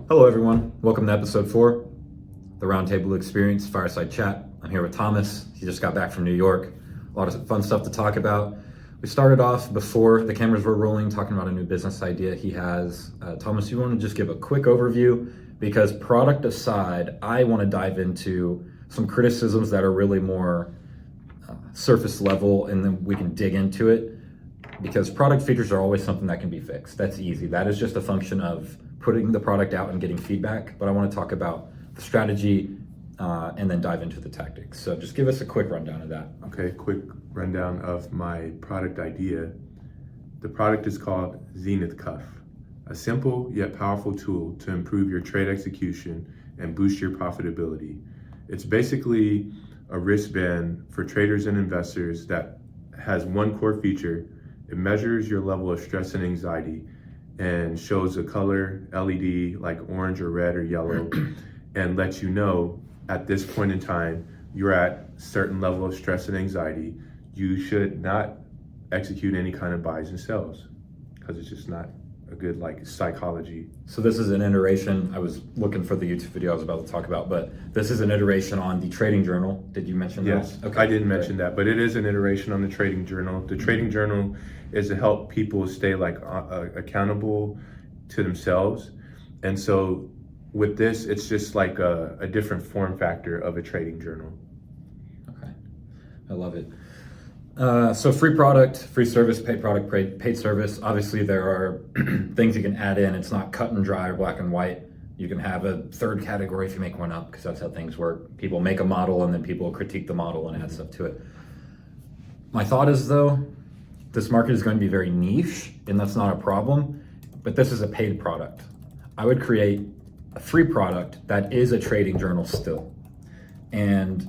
Hello, everyone. Welcome to episode 4, the Roundtable Experience Fireside Chat. I'm here with Thomas. He just got back from New York. A lot of fun stuff to talk about. We started off before the cameras were rolling, talking about a new business idea he has. Thomas, you want to just give a quick overview? Because product aside, I want to dive into some criticisms that are really more surface level, and then we can dig into it. Because product features are always something that can be fixed. That's easy. That is just a function of putting the product out and getting feedback. But I want to talk about the strategy and then dive into the tactics. So just give us a quick rundown of that. Okay, quick rundown of my product idea. The product is called Zenith Cuff, a simple yet powerful tool to improve your trade execution and boost your profitability. It's basically a wristband for traders and investors that has one core feature. It measures your level of stress and anxiety and shows a color LED like orange or red or yellow and lets you know at this point in time you're at a certain level of stress and anxiety. You should not execute any kind of buys and sells because it's just not a good psychology. So this is an iteration. I was looking for the YouTube video I was about to talk about, but this is an iteration on the trading journal. Did you mention that? Yes, okay. I didn't mention that, but it is an iteration on the trading journal. The trading journal is to help people stay accountable to themselves. And so with this, it's just like a different form factor of a trading journal. Okay, I love it. So free product, free service, paid product, paid service. Obviously there are things you can add in. It's not cut and dry or black and white. You can have a third category if you make one up, because that's how things work. People make a model and then people critique the model and add stuff to it. My thought is though, this market is going to be very niche, and that's not a problem, but this is a paid product. I would create a free product that is a trading journal still. And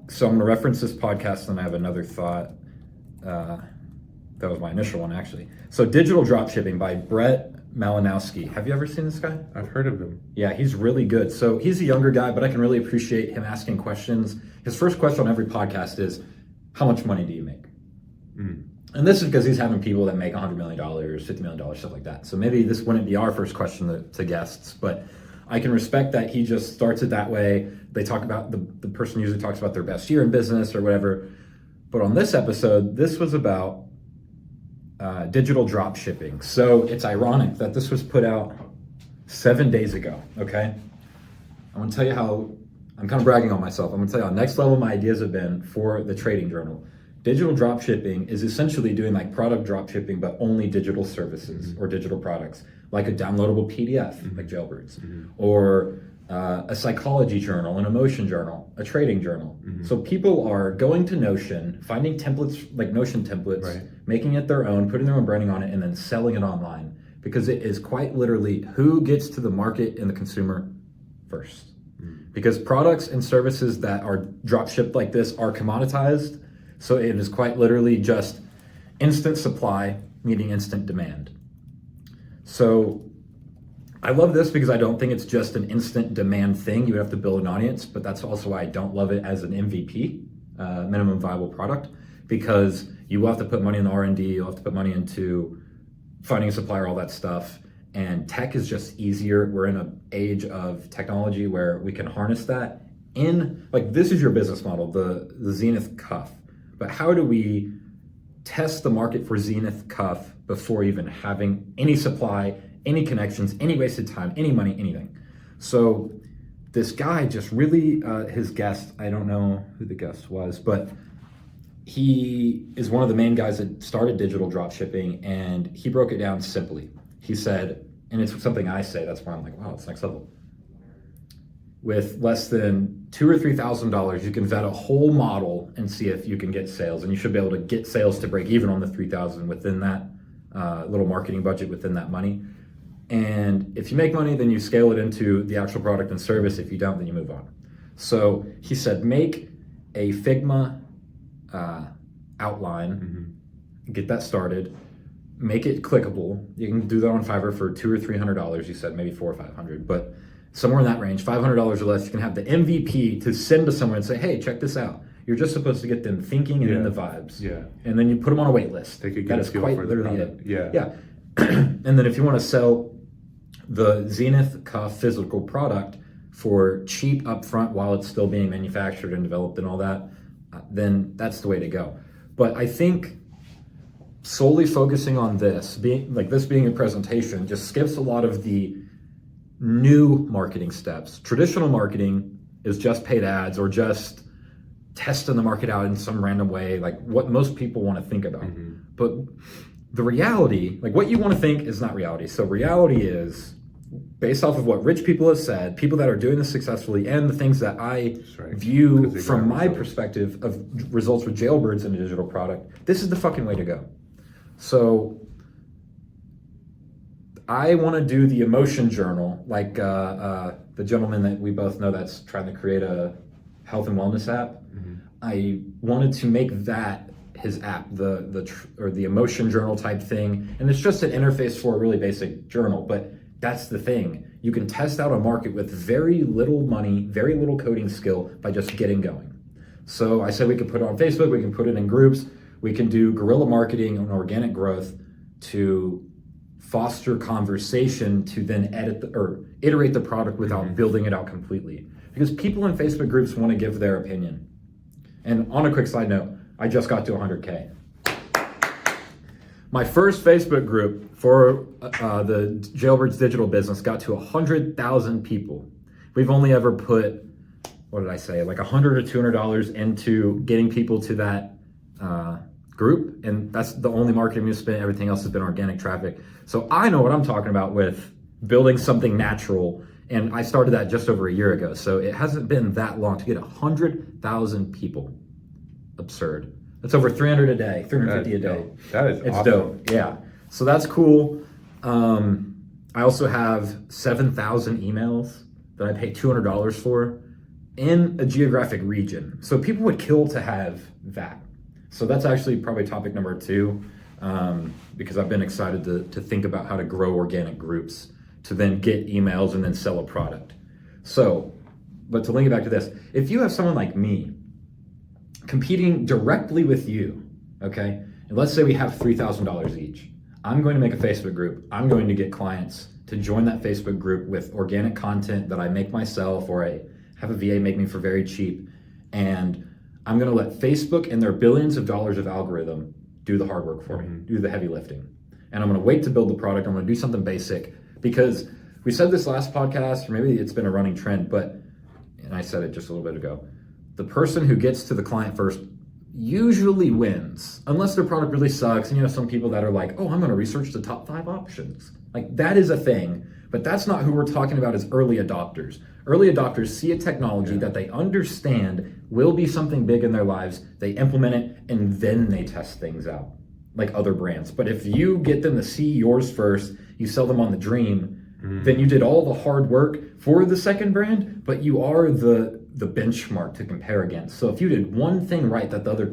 so I'm going to reference this podcast, and I have another thought. That was my initial one, actually. So Digital Dropshipping by Brett Malinowski. Have you ever seen this guy? I've heard of him. Yeah, he's really good. So he's a younger guy, but I can really appreciate him asking questions. His first question on every podcast is, how much money do you make? And this is because he's having people that make $100 million, $50 million, stuff like that. So maybe this wouldn't be our first question to guests, but I can respect that he just starts it that way. They talk about, the person usually talks about their best year in business or whatever. But on this episode, this was about digital drop shipping. So it's ironic that this was put out 7 days ago, okay? I want to tell you how, I'm kind of bragging on myself. I'm going to tell you how next level my ideas have been for the trading journal. Digital drop shipping is essentially doing like product drop shipping, but only digital services or digital products, like a downloadable PDF, like Jailbirds, or a psychology journal, an emotion journal, a trading journal. So people are going to Notion, finding templates like Notion templates, Right. making it their own, putting their own branding on it, and then selling it online, because it is quite literally who gets to the market and the consumer first. Because products and services that are drop shipped like this are commoditized. So it is quite literally just instant supply meeting instant demand. So I love this because I don't think it's just an instant demand thing. You would have to build an audience, but that's also why I don't love it as an MVP, minimum viable product, because you will have to put money in the R&D, you'll have to put money into finding a supplier, all that stuff. And tech is just easier. We're in an age of technology where we can harness that in, like, this is your business model, the Zenith Cuff. But how do we test the market for Zenith Cuff before even having any supply, any connections, any wasted time, any money, anything? So this guy just really, his guest, I don't know who the guest was, but he is one of the main guys that started digital drop shipping, and he broke it down simply. He said, and it's something I say, that's why I'm like, wow, it's next level. With less than $2,000 or $3,000, you can vet a whole model and see if you can get sales. And you should be able to get sales to break even on the $3,000 within that little marketing budget, within that money. And if you make money, then you scale it into the actual product and service. If you don't, then you move on. So he said, make a Figma outline, get that started, make it clickable. You can do that on Fiverr for $200 or $300. You said maybe $400 or $500, but somewhere in that range, $500 or less. You can have the MVP to send to someone and say, "Hey, check this out." You're just supposed to get them thinking and in the vibes. Yeah. And then you put them on a wait list. They could get that a is feel quite for the literally product. it. Yeah. Yeah. And then if you want to sell the Zenith Cuff physical product for cheap upfront while it's still being manufactured and developed and all that, then that's the way to go. But I think solely focusing on this being a presentation just skips a lot of the new marketing steps. Traditional marketing is just paid ads or just testing the market out in some random way, like what most people want to think about. But the reality, like what you want to think is not reality. So reality is based off of what rich people have said, people that are doing this successfully, and the things that I view from my perspective of results with jailbirds in a digital product. This is the fucking way to go. So I want to do the emotion journal, like the gentleman that we both know that's trying to create a health and wellness app. I wanted to make that his app, the emotion journal type thing, and it's just an interface for a really basic journal. But that's the thing. You can test out a market with very little money, very little coding skill by just getting going. So I said we could put it on Facebook, we can put it in groups, we can do guerrilla marketing and organic growth to foster conversation to then iterate the product without building it out completely. Because people in Facebook groups want to give their opinion. And on a quick side note, I just got to 100K. My first Facebook group for the Jailbirds digital business got to 100,000 people. We've only ever put, what did I say, like $100 or $200 into getting people to that group, and that's the only marketing we've spent. Everything else has been organic traffic. So I know what I'm talking about with building something natural, and I started that just over a year ago. So it hasn't been that long to get 100,000 people. Absurd. That's over 300 a day, 350 a day. That is it's awesome. Dope. Yeah. So that's cool. I also have 7,000 emails that I pay $200 for in a geographic region. So people would kill to have that. So that's actually probably topic number 2, because I've been excited to think about how to grow organic groups to then get emails and then sell a product. So, but to link it back to this, if you have someone like me competing directly with you, okay, and let's say we have $3,000 each, I'm going to make a Facebook group. I'm going to get clients to join that Facebook group with organic content that I make myself, or I have a VA make me for very cheap, and I'm going to let Facebook and their billions of dollars of algorithm do the hard work for me, do the heavy lifting. And I'm going to wait to build the product. I'm going to do something basic, because we said this last podcast, or maybe it's been a running trend, and I said it just a little bit ago, the person who gets to the client first usually wins, unless their product really sucks. And you have some people that are like, oh, I'm going to research the top 5 options. Like, that is a thing, but that's not who we're talking about as early adopters. Early adopters see a technology that they understand will be something big in their lives, they implement it, and then they test things out, like other brands. But if you get them to see yours first, you sell them on the dream, then you did all the hard work for the second brand, but you are the benchmark to compare against. So if you did one thing right that the other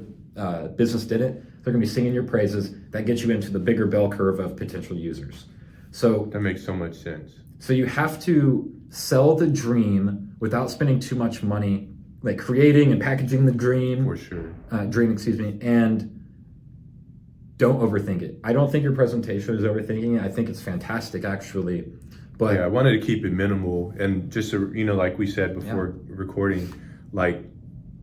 business didn't, they're going to be singing your praises. That gets you into the bigger bell curve of potential users. So that makes so much sense. So you have to sell the dream without spending too much money, like creating and packaging the dream. For sure. And don't overthink it. I don't think your presentation is overthinking it. I think it's fantastic, actually. But yeah, I wanted to keep it minimal, and just so, like we said before recording, like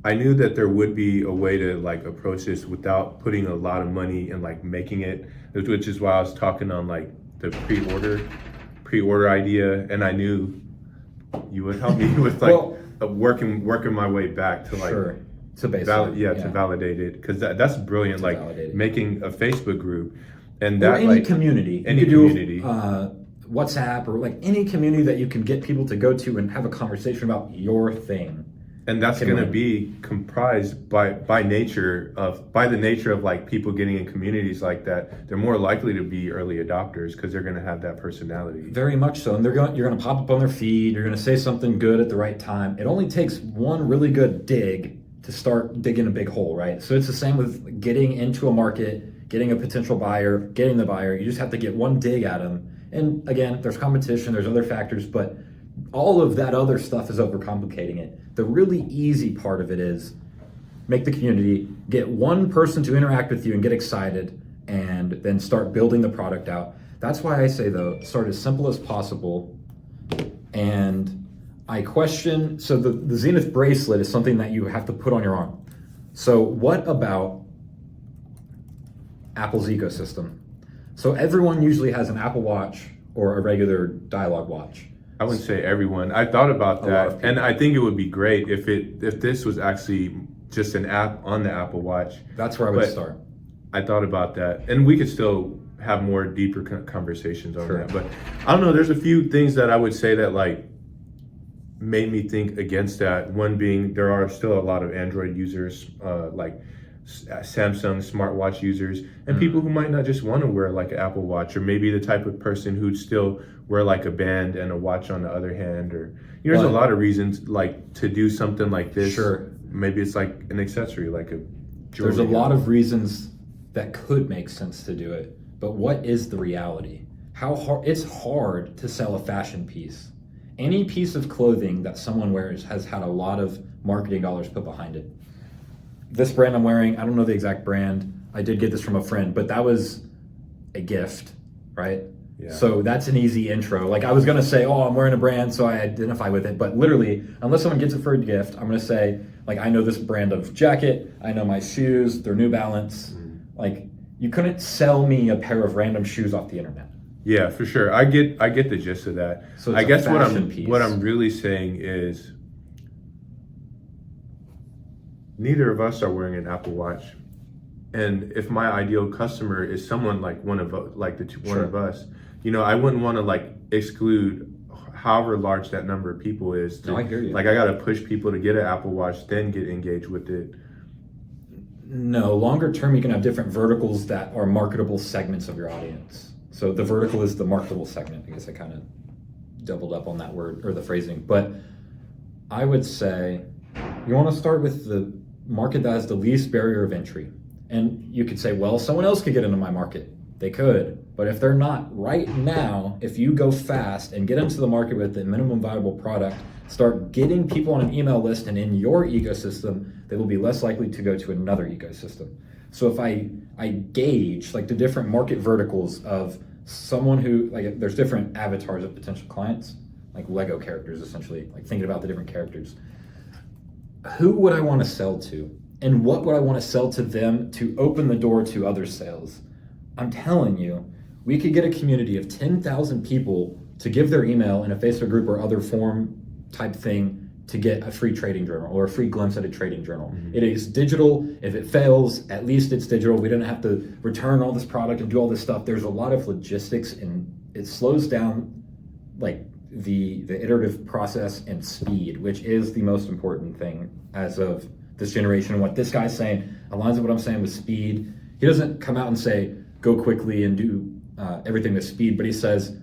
I knew that there would be a way to like approach this without putting a lot of money and like making it, which is why I was talking on like the pre-order idea, and I knew you would help me with like working my way back to like to validate it, because that's brilliant. Like making a Facebook group and or that any community, any community. WhatsApp, or like any community that you can get people to go to and have a conversation about your thing. And that's going to be comprised by the nature of like people getting in communities like that. They're more likely to be early adopters because they're going to have that personality. Very much so. And you're going to pop up on their feed. You're going to say something good at the right time. It only takes one really good dig to start digging a big hole, right? So it's the same with getting into a market, getting a potential buyer, getting the buyer. You just have to get one dig at them. And again, there's competition, there's other factors, but all of that other stuff is overcomplicating it. The really easy part of it is make the community, get one person to interact with you and get excited, and then start building the product out. That's why I say, though, start as simple as possible. And I question, so the Zenith bracelet is something that you have to put on your arm. So what about Apple's ecosystem? So everyone usually has an Apple Watch or a regular Dialog watch. I wouldn't say everyone. I thought about that, and I think it would be great if this was actually just an app on the Apple Watch. That's where I would start. I thought about that, and we could still have more deeper conversations on Sure. that. But I don't know. There's a few things that I would say that like made me think against that. One being there are still a lot of Android users, like Samsung smartwatch users, and people who might not just want to wear like an Apple Watch, or maybe the type of person who'd still wear like a band and a watch on the other hand, or there's a lot of reasons like to do something like this. Sure. Maybe it's like an accessory, like a jewelry. There's a lot of reasons that could make sense to do it, but what is the reality? How hard? It's hard to sell a fashion piece. Any piece of clothing that someone wears has had a lot of marketing dollars put behind it. This brand I'm wearing, I don't know the exact brand. I did get this from a friend, but that was a gift, right? Yeah. So that's an easy intro. Like I was gonna say, oh, I'm wearing a brand, so I identify with it. But literally, unless someone gets it for a gift, I'm gonna say, like, I know this brand of jacket, I know my shoes, they're New Balance. Like, you couldn't sell me a pair of random shoes off the internet. Yeah, for sure. I get the gist of that. So it's I guess piece. what I'm really saying is neither of us are wearing an Apple Watch. And if my ideal customer is someone like one of us, you know, I wouldn't want to like exclude however large that number of people is. No, I hear you. Like I got to push people to get an Apple Watch, then get engaged with it. No, longer term, you can have different verticals that are marketable segments of your audience. So the vertical is the marketable segment. I guess I kind of doubled up on that word or the phrasing. But I would say you want to start with the market that has the least barrier of entry. And you could say, well, someone else could get into my market. They could. But if they're not right now, if you go fast and get into the market with the minimum viable product, start getting people on an email list and in your ecosystem, they will be less likely to go to another ecosystem. So if I gauge like the different market verticals of someone who, like, there's different avatars of potential clients, like Lego characters essentially, like thinking about the different characters. Who would I want to sell to? And what would I want to sell to them to open the door to other sales? I'm telling you, we could get a community of 10,000 people to give their email in a Facebook group or other forum type thing to get a free trading journal or a free glimpse at a trading journal. Mm-hmm. It is digital. If it fails, at least it's digital. We didn't have to return all this product and do all this stuff. There's a lot of logistics, and it slows down like the iterative process and speed, which is the most important thing as of this generation. And what this guy's saying aligns with what I'm saying with speed. He doesn't come out and say, go quickly and do everything with speed, but he says,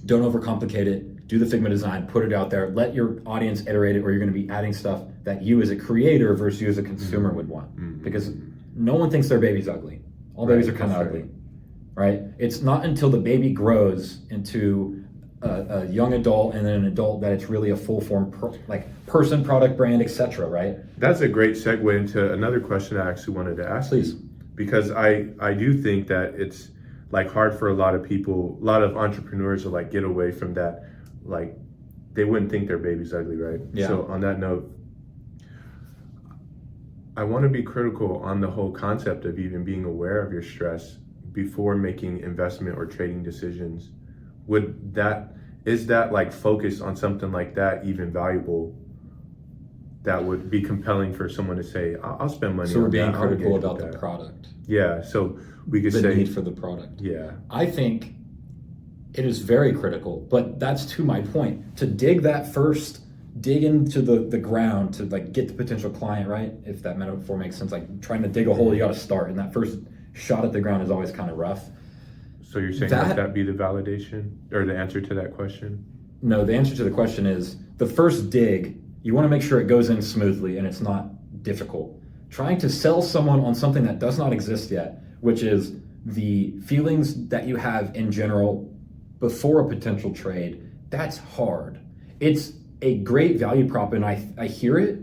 don't overcomplicate it, do the Figma design, put it out there, let your audience iterate it, or you're going to be adding stuff that you as a creator versus you as a consumer would want. Mm-hmm. Because no one thinks their baby's ugly. All babies are kind of ugly, right? It's not until the baby grows into a young adult and then an adult that it's really a full form person, product, brand, etc. Right? That's a great segue into another question I actually wanted to ask. Please. Because I do think that it's like hard for a lot of people, a lot of entrepreneurs to like get away from that. Like they wouldn't think their baby's ugly, right? Yeah. So on that note, I want to be critical on the whole concept of even being aware of your stress before making investment or trading decisions. Is that like focus on something like that even valuable? That would be compelling for someone to say, I'll spend money on that. So we're being critical about the product. Yeah, so we could say the need for the product. Yeah. I think it is very critical, but that's to my point. To dig into the ground to like get the potential client, right? If that metaphor makes sense, like trying to dig a hole, you got to start, and that first shot at the ground is always kind of rough. So you're saying that be the validation or the answer to that question? No, the answer to the question is the first dig, you want to make sure it goes in smoothly and it's not difficult. Trying to sell someone on something that does not exist yet, which is the feelings that you have in general before a potential trade, that's hard. It's a great value prop, and I hear it,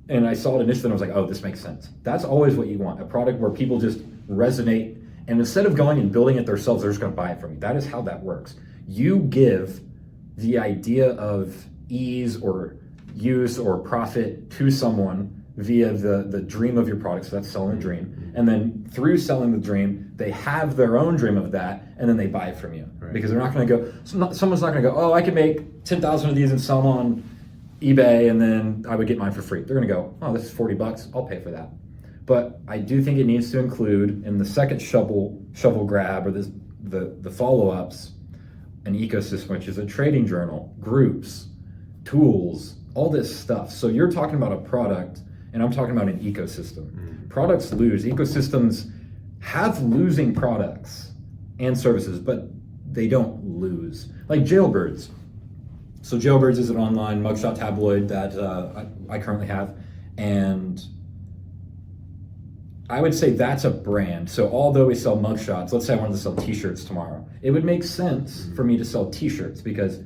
and I saw it initially and I was like, oh, this makes sense. That's always what you want, a product where people just resonate And instead of going and building it themselves, they're just going to buy it from you. That is how that works. You give the idea of ease or use or profit to someone via the dream of your product. So that's selling a dream. And then through selling the dream, they have their own dream of that, and then they buy it from you. Right. Because they're not going to go, someone's not going to go, oh, I can make 10,000 of these and sell them on eBay, and then I would get mine for free. They're going to go, oh, this is $40. I'll pay for that. But I do think it needs to include in the second shovel grab or the follow-ups an ecosystem, which is a trading journal, groups, tools, all this stuff. So you're talking about a product, and I'm talking about an ecosystem. Products lose. Ecosystems have losing products and services, but they don't lose. Like Jailbirds. So Jailbirds is an online mugshot tabloid that I currently have, and I would say that's a brand. So although we sell mugshots, let's say I wanted to sell t-shirts tomorrow, it would make sense for me to sell t-shirts because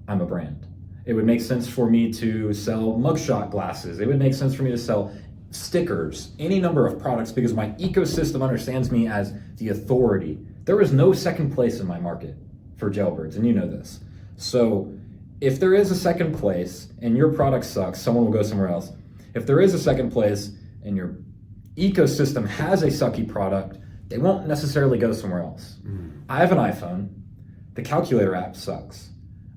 I'm a brand. It would make sense for me to sell mugshot glasses. It would make sense for me to sell stickers, any number of products, because my ecosystem understands me as the authority. There is no second place in my market for Jailbirds, and you know this. So if there is a second place and your product sucks, someone will go somewhere else. If there is a second place and your ecosystem has a sucky product, they won't necessarily go somewhere else. I have an iPhone. The calculator app sucks.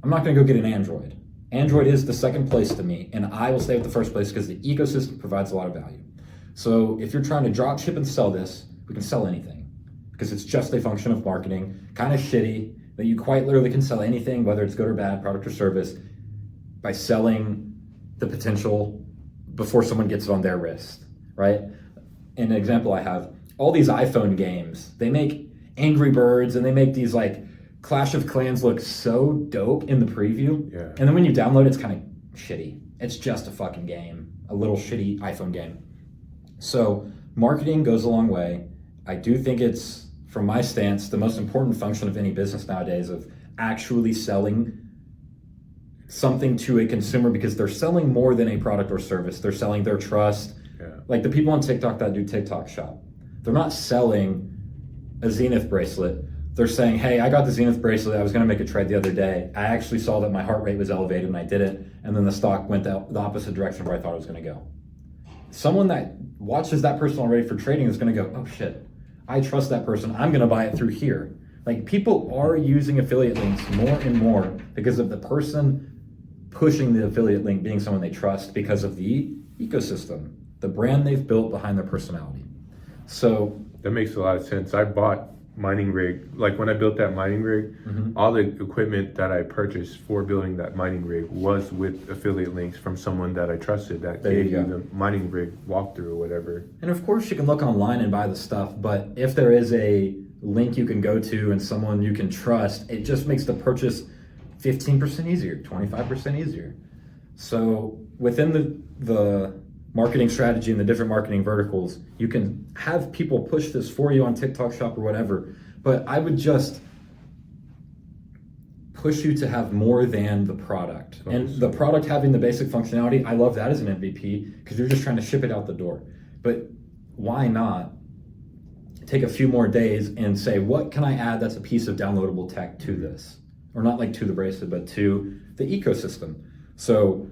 I'm not going to go get an Android. Android is the second place to me, and I will stay with the first place because the ecosystem provides a lot of value. So if you're trying to drop ship and sell this, we can sell anything because it's just a function of marketing, kind of shitty, that you quite literally can sell anything, whether it's good or bad, product or service, by selling the potential before someone gets it on their wrist, right? An example I have, all these iPhone games, they make Angry Birds and they make these like Clash of Clans look so dope in the preview. Yeah. And then when you download it, it's kind of shitty. It's just a fucking game, a little shitty iPhone game. So marketing goes a long way. I do think it's, from my stance, the most important function of any business nowadays of actually selling something to a consumer because they're selling more than a product or service. They're selling their trust. Yeah. Like the people on TikTok that do TikTok shop, they're not selling a Zenith bracelet. They're saying, hey, I got the Zenith bracelet. I was going to make a trade the other day. I actually saw that my heart rate was elevated and I did it. And then the stock went the opposite direction where I thought it was going to go. Someone that watches that person already for trading is going to go, oh shit, I trust that person. I'm going to buy it through here. Like people are using affiliate links more and more because of the person pushing the affiliate link being someone they trust because of the ecosystem, the brand they've built behind their personality. So that makes a lot of sense. I bought mining rig, like when I built that mining rig, all the equipment that I purchased for building that mining rig was with affiliate links from someone that I trusted that gave you the mining rig walkthrough or whatever. And of course you can look online and buy the stuff, but if there is a link you can go to and someone you can trust, it just makes the purchase 15% easier, 25% easier. So within the marketing strategy and the different marketing verticals, you can have people push this for you on TikTok Shop or whatever, but I would just push you to have more than the product. And the product having the basic functionality, I love that as an MVP because you're just trying to ship it out the door. But why not take a few more days and say, what can I add that's a piece of downloadable tech to this? Or not like to the bracelet, but to the ecosystem. So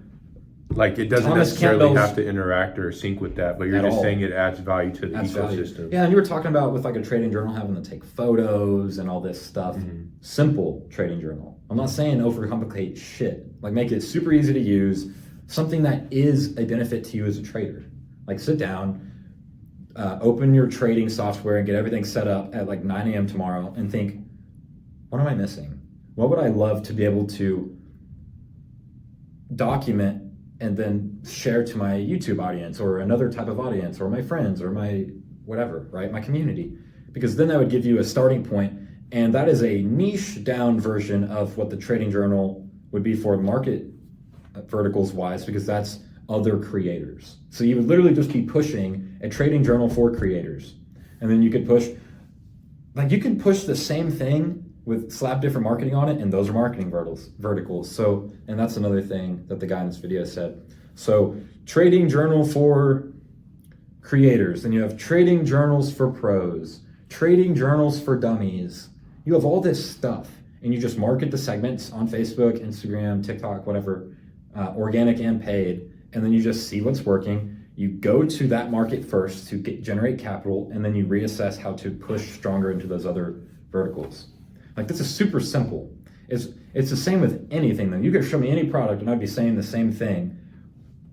like it doesn't necessarily have to interact or sync with that, but you're just saying it adds value to the ecosystem. Value. Yeah, and you were talking about with like a trading journal having to take photos and all this stuff. Simple trading journal. I'm not saying overcomplicate shit. Like make it super easy to use, something that is a benefit to you as a trader. Like sit down, open your trading software and get everything set up at like 9 a.m. tomorrow and think, what am I missing? What would I love to be able to document and then share to my YouTube audience or another type of audience or my friends or my whatever, right? My community. Because then that would give you a starting point, and that is a niche down version of what the trading journal would be for market verticals wise, because that's other creators. So you would literally just be pushing a trading journal for creators. And then you could push, like you can push the same thing with slap different marketing on it, and those are marketing verticals. So, and that's another thing that the guy in this video said. So trading journal for creators, then you have trading journals for pros, trading journals for dummies. You have all this stuff, and you just market the segments on Facebook, Instagram, TikTok, whatever, organic and paid, and then you just see what's working. You go to that market first to generate capital, and then you reassess how to push stronger into those other verticals. Like, this is super simple. It's the same with anything, though. You could show me any product, and I'd be saying the same thing,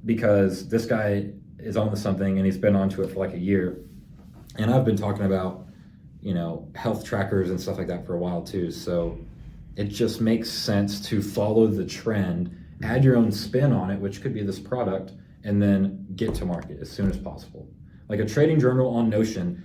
because this guy is onto something, and he's been onto it for like a year. And I've been talking about, health trackers and stuff like that for a while too. So it just makes sense to follow the trend, add your own spin on it, which could be this product, and then get to market as soon as possible. Like a trading journal on Notion,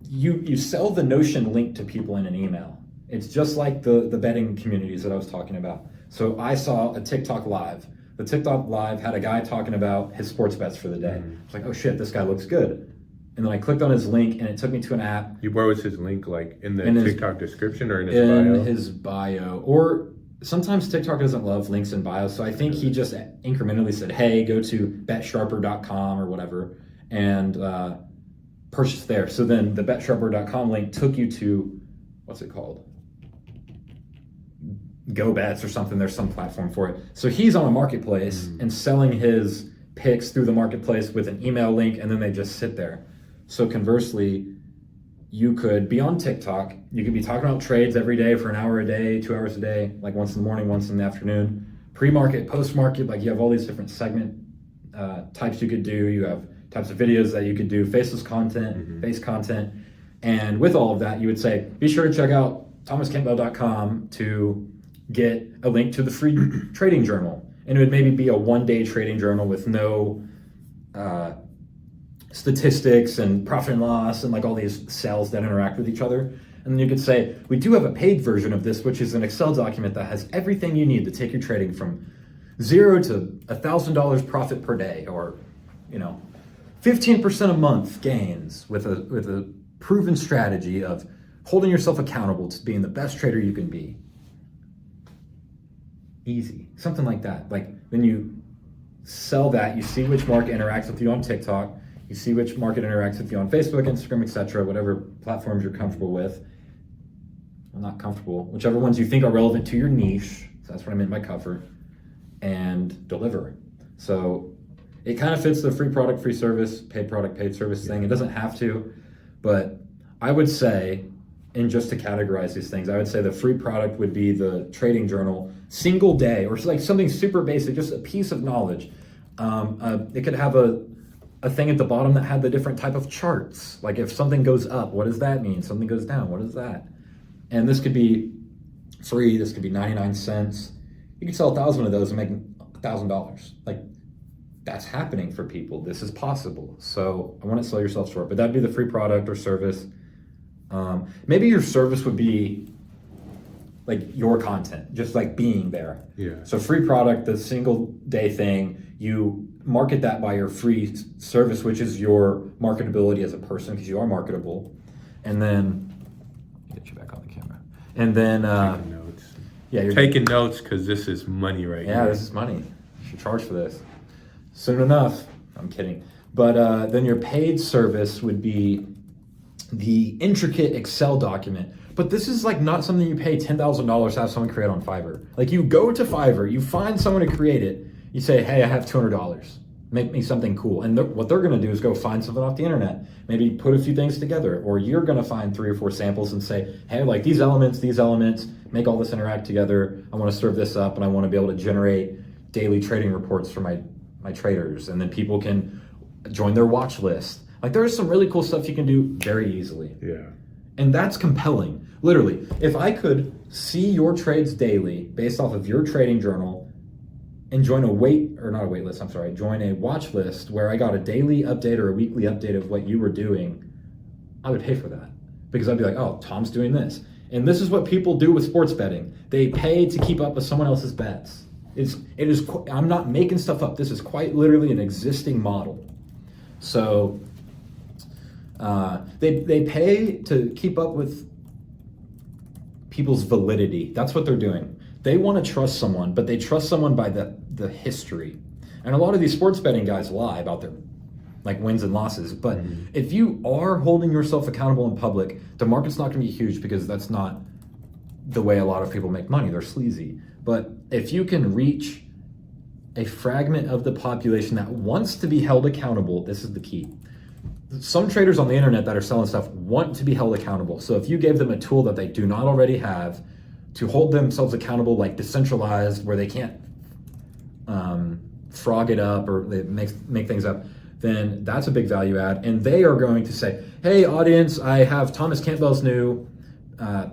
you sell the Notion link to people in an email. It's just like the betting communities that I was talking about. So I saw a TikTok live. The TikTok live had a guy talking about his sports bets for the day. It's like, oh shit, this guy looks good. And then I clicked on his link, and it took me to an app. Where was his link? Like in the TikTok description or in his bio? In his bio. Or sometimes TikTok doesn't love links in bio, so I think he just incrementally said, hey, go to betsharper.com or whatever, and purchase there. So then the betsharper.com link took you to, what's it called? Go Bets or something. There's some platform for it. So he's on a marketplace and selling his picks through the marketplace with an email link, and then they just sit there. So conversely, you could be on TikTok. You could be talking about trades every day for an hour a day, 2 hours a day, like once in the morning, once in the afternoon. Pre-market, post-market, like you have all these different segment types you could do. You have types of videos that you could do, faceless content, face content. And with all of that, you would say, be sure to check out thomascampbell.com to get a link to the free trading journal. And it would maybe be a one-day trading journal with no statistics and profit and loss and like all these cells that interact with each other. And then you could say, we do have a paid version of this, which is an Excel document that has everything you need to take your trading from $0 to $1,000 profit per day, or 15% a month gains with a proven strategy of holding yourself accountable to being the best trader you can be. Easy, something like that. Like, then you sell that, you see which market interacts with you on TikTok, you see which market interacts with you on Facebook, Instagram, etc., whatever platforms you're comfortable with. Well, not comfortable, whichever ones you think are relevant to your niche. So that's what I meant by cover, and deliver. So it kind of fits the free product, free service, paid product, paid service thing. It doesn't have to, but I would say, and just to categorize these things, I would say the free product would be the trading journal, single day, or like something super basic, just a piece of knowledge. It could have a thing at the bottom that had the different type of charts. Like if something goes up, what does that mean? Something goes down, what is that? And this could be free, this could be 99 cents. You could sell 1,000 of those and make $1,000. Like, that's happening for people. This is possible. So I wouldn't sell yourself short, but that'd be the free product or service. Maybe your service would be like your content, just like being there. Yeah. So free product, the single day thing, you market that by your free service, which is your marketability as a person, because you are marketable. And then get you back on the camera. And then taking notes. Yeah, you're taking notes because this is money right now. Yeah, this is money. You should charge for this soon enough. I'm kidding. But then your paid service would be the intricate Excel document. But this is like not something you pay $10,000 to have someone create on Fiverr. Like, you go to Fiverr, you find someone to create it, you say, hey, I have $200. Make me something cool. And what they're going to do is go find something off the internet, maybe put a few things together, or you're going to find 3 or 4 samples and say, hey, like these elements, make all this interact together. I want to serve this up, and I want to be able to generate daily trading reports for my traders. And then people can join their watch list. Like, there is some really cool stuff you can do very easily. Yeah. And that's compelling. Literally, if I could see your trades daily based off of your trading journal and join a watch list where I got a daily update or a weekly update of what you were doing, I would pay for that. Because I'd be like, oh, Tom's doing this. And this is what people do with sports betting. They pay to keep up with someone else's bets. I'm not making stuff up. This is quite literally an existing model. So they pay to keep up with people's validity. That's what they're doing. They want to trust someone, but they trust someone by the history. And a lot of these sports betting guys lie about like wins and losses. But if you are holding yourself accountable in public, the market's not going to be huge because that's not the way a lot of people make money. They're sleazy. But if you can reach a fragment of the population that wants to be held accountable, this is the key. Some traders on the internet that are selling stuff want to be held accountable. So if you gave them a tool that they do not already have to hold themselves accountable, like decentralized, where they can't frog it up or they make things up, then that's a big value add. And they are going to say, hey, audience, I have Thomas Campbell's new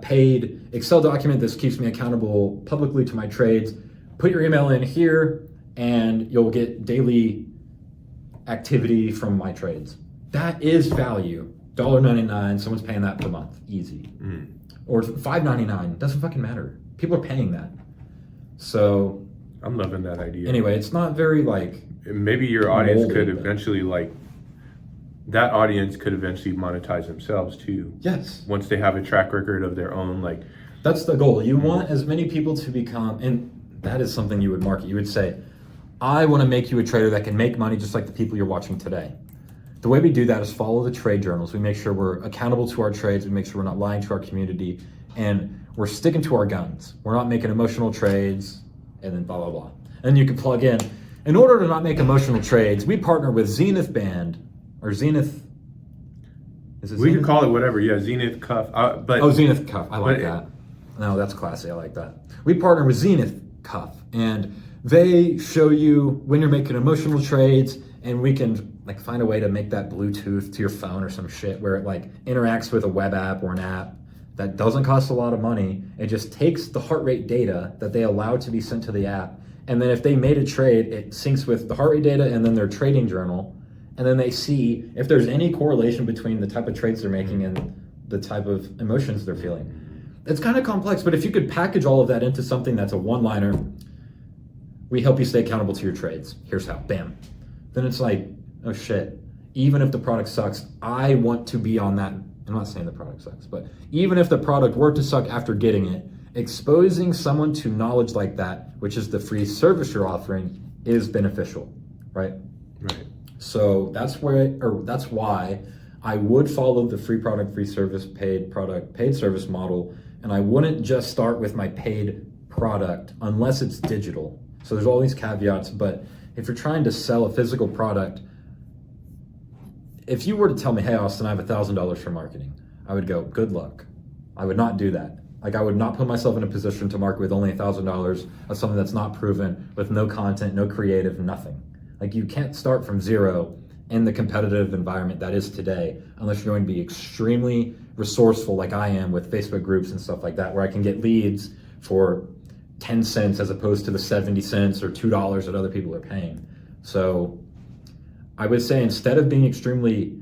paid Excel document. This keeps me accountable publicly to my trades. Put your email in here and you'll get daily activity from my trades. That is value. $1.99, someone's paying that per month, easy. Or $5.99, doesn't fucking matter. People are paying that. So I'm loving that idea. Anyway, it's not very like maybe your audience moldy, could eventually that audience could eventually monetize themselves too. Yes. Once they have a track record of their own, that's the goal. You want as many people to become, and that is something you would market. You would say, I want to make you a trader that can make money just like the people you're watching today. The way we do that is follow the trade journals. We make sure we're accountable to our trades. We make sure we're not lying to our community, and we're sticking to our guns. We're not making emotional trades and then blah, blah, blah. And you can plug in order to not make emotional trades, we partner with Zenith Band or Zenith. Is it we Zenith? can call it whatever. Yeah, Zenith Cuff. Zenith Cuff. I like that. No, that's classy. I like that. We partner with Zenith Cuff, and they show you when you're making emotional trades, and we can find a way to make that Bluetooth to your phone or some shit where it interacts with a web app or an app that doesn't cost a lot of money. It just takes the heart rate data that they allow to be sent to the app, and then if they made a trade, it syncs with the heart rate data and then their trading journal, and then they see if there's any correlation between the type of trades they're making and the type of emotions they're feeling. It's kind of complex, but if you could package all of that into something that's a one-liner, we help you stay accountable to your trades. Here's how, bam. Then it's like, oh shit, even if the product sucks, I want to be on that. I'm not saying the product sucks, but even if the product were to suck after getting it, exposing someone to knowledge like that, which is the free service you're offering, is beneficial, right? Right. So that's why I would follow the free product, free service, paid product, paid service model, and I wouldn't just start with my paid product unless it's digital. So there's all these caveats, but if you're trying to sell a physical product, if you were to tell me, hey, Austin, I have $1,000 for marketing, I would go, good luck. I would not do that. I would not put myself in a position to market with only $1,000 of something that's not proven, with no content, no creative, nothing. You can't start from zero in the competitive environment that is today, unless you're going to be extremely resourceful like I am with Facebook groups and stuff like that, where I can get leads for 10 cents as opposed to the 70 cents or $2 that other people are paying. So I would say instead of being extremely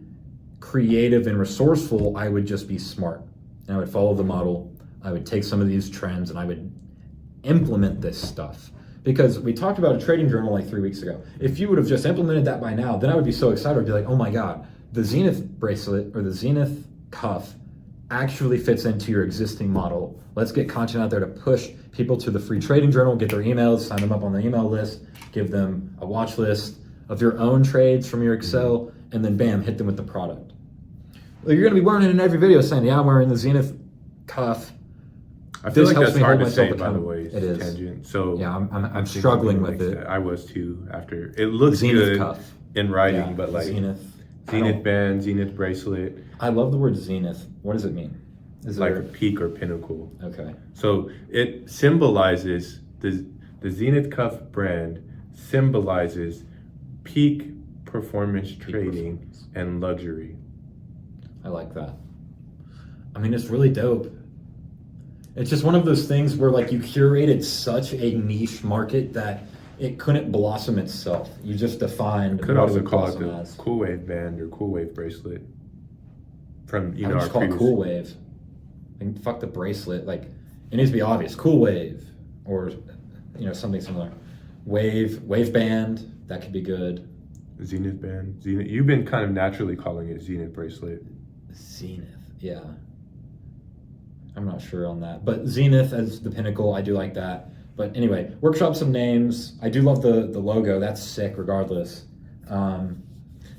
creative and resourceful, I would just be smart. And I would follow the model. I would take some of these trends and I would implement this stuff. Because we talked about a trading journal 3 weeks ago. If you would have just implemented that by now, then I would be so excited. I'd be like, oh my God, the Zenith bracelet or the Zenith cuff actually fits into your existing model. Let's get content out there to push people to the free trading journal, get their emails, sign them up on the email list, give them a watch list of your own trades from your Excel, and then bam, hit them with the product. Well, you're gonna be wearing it in every video saying, yeah, I'm wearing the Zenith cuff. I feel like that's hard to say, myself by the way. It is. Tangent. So yeah, I'm struggling with it. I was too. After it looks Zenith good cuff in writing, yeah, but Zenith band, Zenith bracelet. I love the word Zenith. What does it mean? Is like a peak or pinnacle. Okay. So it symbolizes the Zenith cuff brand symbolizes peak performance trading and luxury. I like that. I mean, it's really dope. It's just one of those things where you curated such a niche market that it couldn't blossom itself. You just defined could what also it would call it blossom the as. Cool Wave band or Cool Wave bracelet. From I would just call it Cool Wave. Fuck the bracelet. It needs to be obvious. Cool Wave, or something similar. Wave band. That could be good. Zenith band. Zenith. You've been kind of naturally calling it Zenith bracelet. Zenith. Yeah. I'm not sure on that, but Zenith as the pinnacle, I do like that. But anyway, workshop some names. I do love the logo. That's sick regardless.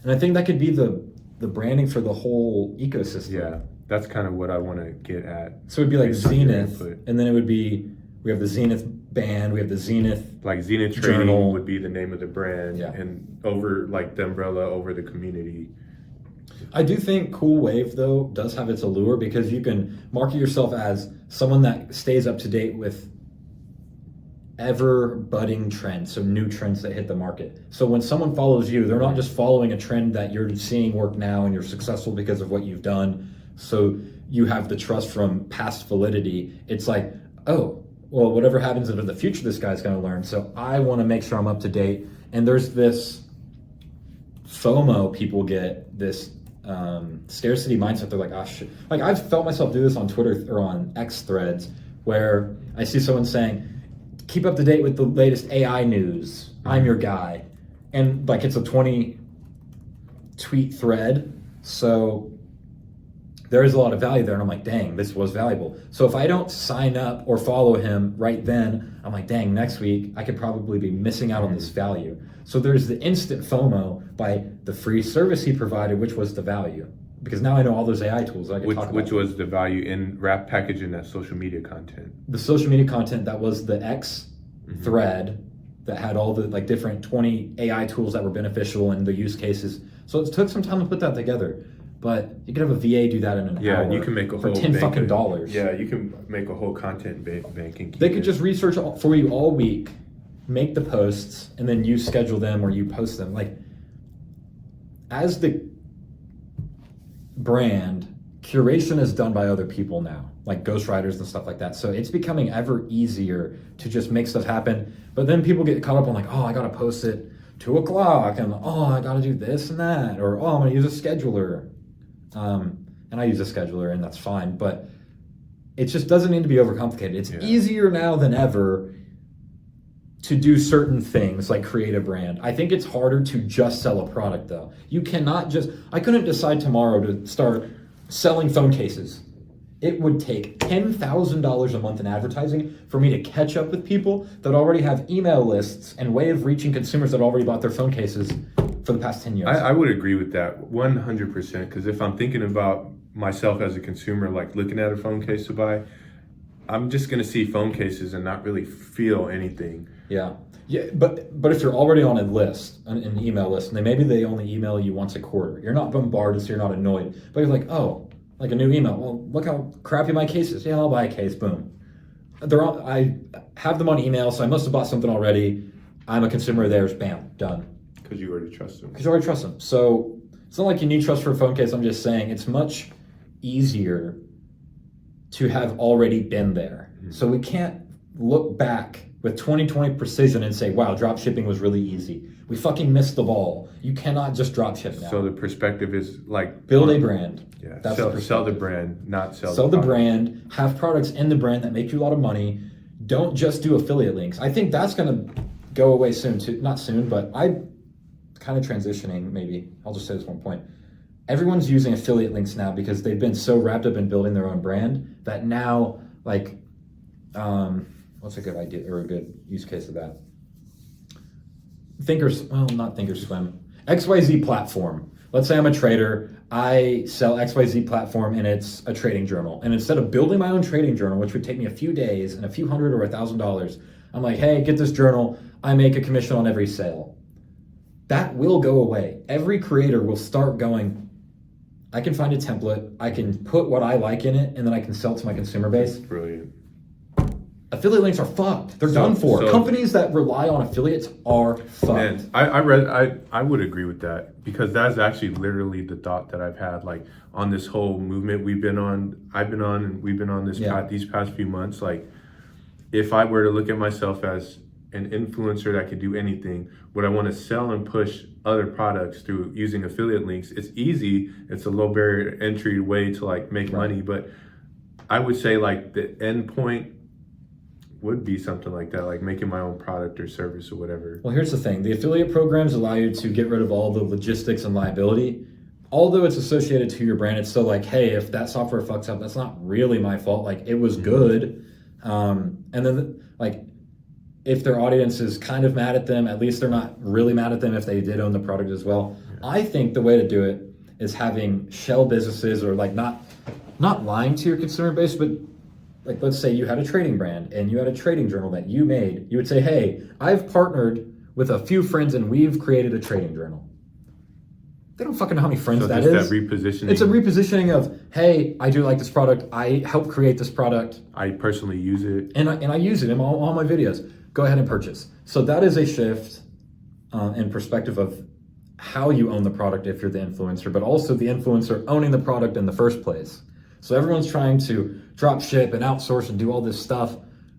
And I think that could be the branding for the whole ecosystem. Yeah, that's kind of what I want to get at. So it'd be like based on your Zenith, input. and then it would be, we have the Zenith band, we have the Zenith. Like Zenith Trading Journal. would be the name of the brand, Yeah. and over like the umbrella over the community. I do think Cool Wave, though, does have its allure because you can market yourself as someone that stays up to date with ever budding trends, so new trends that hit the market. So when someone follows you, they're not just following a trend that you're seeing work now and you're successful because of what you've done. So you have the trust from past validity. It's like, oh, well, whatever happens into the future, this guy's going to learn. So I want to make sure I'm up to date. And there's this FOMO people get, this scarcity mindset. They're like, oh shit. Like I've felt myself do this on Twitter or on X threads where I see someone saying, keep up to date with the latest AI news. I'm your guy. And like it's a 20 tweet thread. So there is a lot of value there. And I'm like, dang, this was valuable. So if I don't sign up or follow him right then, I'm like, dang, next week I could probably be missing out on this value. So there's the instant FOMO by the free service he provided, which was the value. Because now I know all those AI tools I can talk about. Which was the value in wrap packaging that social media content. The social media content that was the X thread that had all the like different 20 AI tools that were beneficial and the use cases. So it took some time to put that together. But you could have a VA do that in an hour. Yeah, you can make a for whole $10 bank fucking of- dollars. Yeah, you can make a whole content bank and keep They could it. just research for you all week, make the posts, and then you schedule them or you post them. Like, as the brand, curation is done by other people now, like ghostwriters and stuff like that. So it's becoming ever easier to just make stuff happen. But then people get caught up on like, oh, I gotta post it 2 o'clock, and oh, I gotta do this and that, or oh, I'm gonna use a scheduler. And I use a scheduler, and that's fine. But it just doesn't need to be overcomplicated. It's easier now than ever to do certain things like create a brand. I think it's harder to just sell a product though. You cannot just, I couldn't decide tomorrow to start selling phone cases. It would take $10,000 a month in advertising for me to catch up with people that already have email lists and way of reaching consumers that already bought their phone cases for the past 10 years. I would agree with that 100%, because if I'm thinking about myself as a consumer, like looking at a phone case to buy, I'm just going to see phone cases and not really feel anything. Yeah, but if you're already on a list, an email list, and maybe they only email you once a quarter, you're not bombarded, so you're not annoyed. But you're like, oh, like a new email. Well, look how crappy my case is. Yeah, I'll buy a case. Boom. I have them on email, so I must have bought something already. I'm a consumer of theirs. Bam, done. Because you already trust them. Because you already trust them. So it's not like you need trust for a phone case. I'm just saying it's much easier to have already been there. Mm-hmm. So we can't look back with 2020 precision and say, wow, drop shipping was really easy. We fucking missed the ball. You cannot just drop ship now. So the perspective is like... Build a brand. Yeah, That's sell the brand, not sell the product. brand, have products in the brand that make you a lot of money. Don't just do affiliate links. I think that's going to go away soon too. Not soon, but I'm kind of transitioning maybe. I'll just say this one point. Everyone's using affiliate links now because they've been so wrapped up in building their own brand that now, like, what's a good idea or a good use case of that? Not Thinkorswim. XYZ platform. Let's say I'm a trader. I sell XYZ platform and it's a trading journal. And instead of building my own trading journal, which would take me a few days and a few $100 or $1,000, I'm like, hey, get this journal. I make a commission on every sale. That will go away. Every creator will start going, I can find a template. I can put what I like in it and then I can sell to my consumer base. Brilliant. Affiliate links are fucked. They're done for. Companies that rely on affiliates are fucked. Man, I would agree with that, because that's actually literally the thought that I've had, like, on this whole movement I've been on and we've been on these past few months. Like, if I were to look at myself as an influencer that could do anything, would I want to sell and push other products through using affiliate links? It's easy. It's a low barrier entry way to like make money, but I would say like the end point would be something like that, like making my own product or service or whatever. Well, here's the thing. The affiliate programs allow you to get rid of all the logistics and liability. Although it's associated to your brand, it's still like, hey, if that software fucks up, that's not really my fault. Like, it was good. And then, like, if their audience is kind of mad at them, at least they're not really mad at them if they did own the product as well. I think the way to do it is having shell businesses, or like not lying to your consumer base, but like let's say you had a trading brand and you had a trading journal that you made. You would say, hey, I've partnered with a few friends and we've created a trading journal. They don't fucking know how many friends So that just is. that repositioning. It's a repositioning of, hey, I do like this product. I helped create this product. I personally use it. And I use it in all my videos. Go ahead and purchase. So that is a shift in perspective of how you own the product if you're the influencer, but also the influencer owning the product in the first place. So everyone's trying to drop ship and outsource and do all this stuff,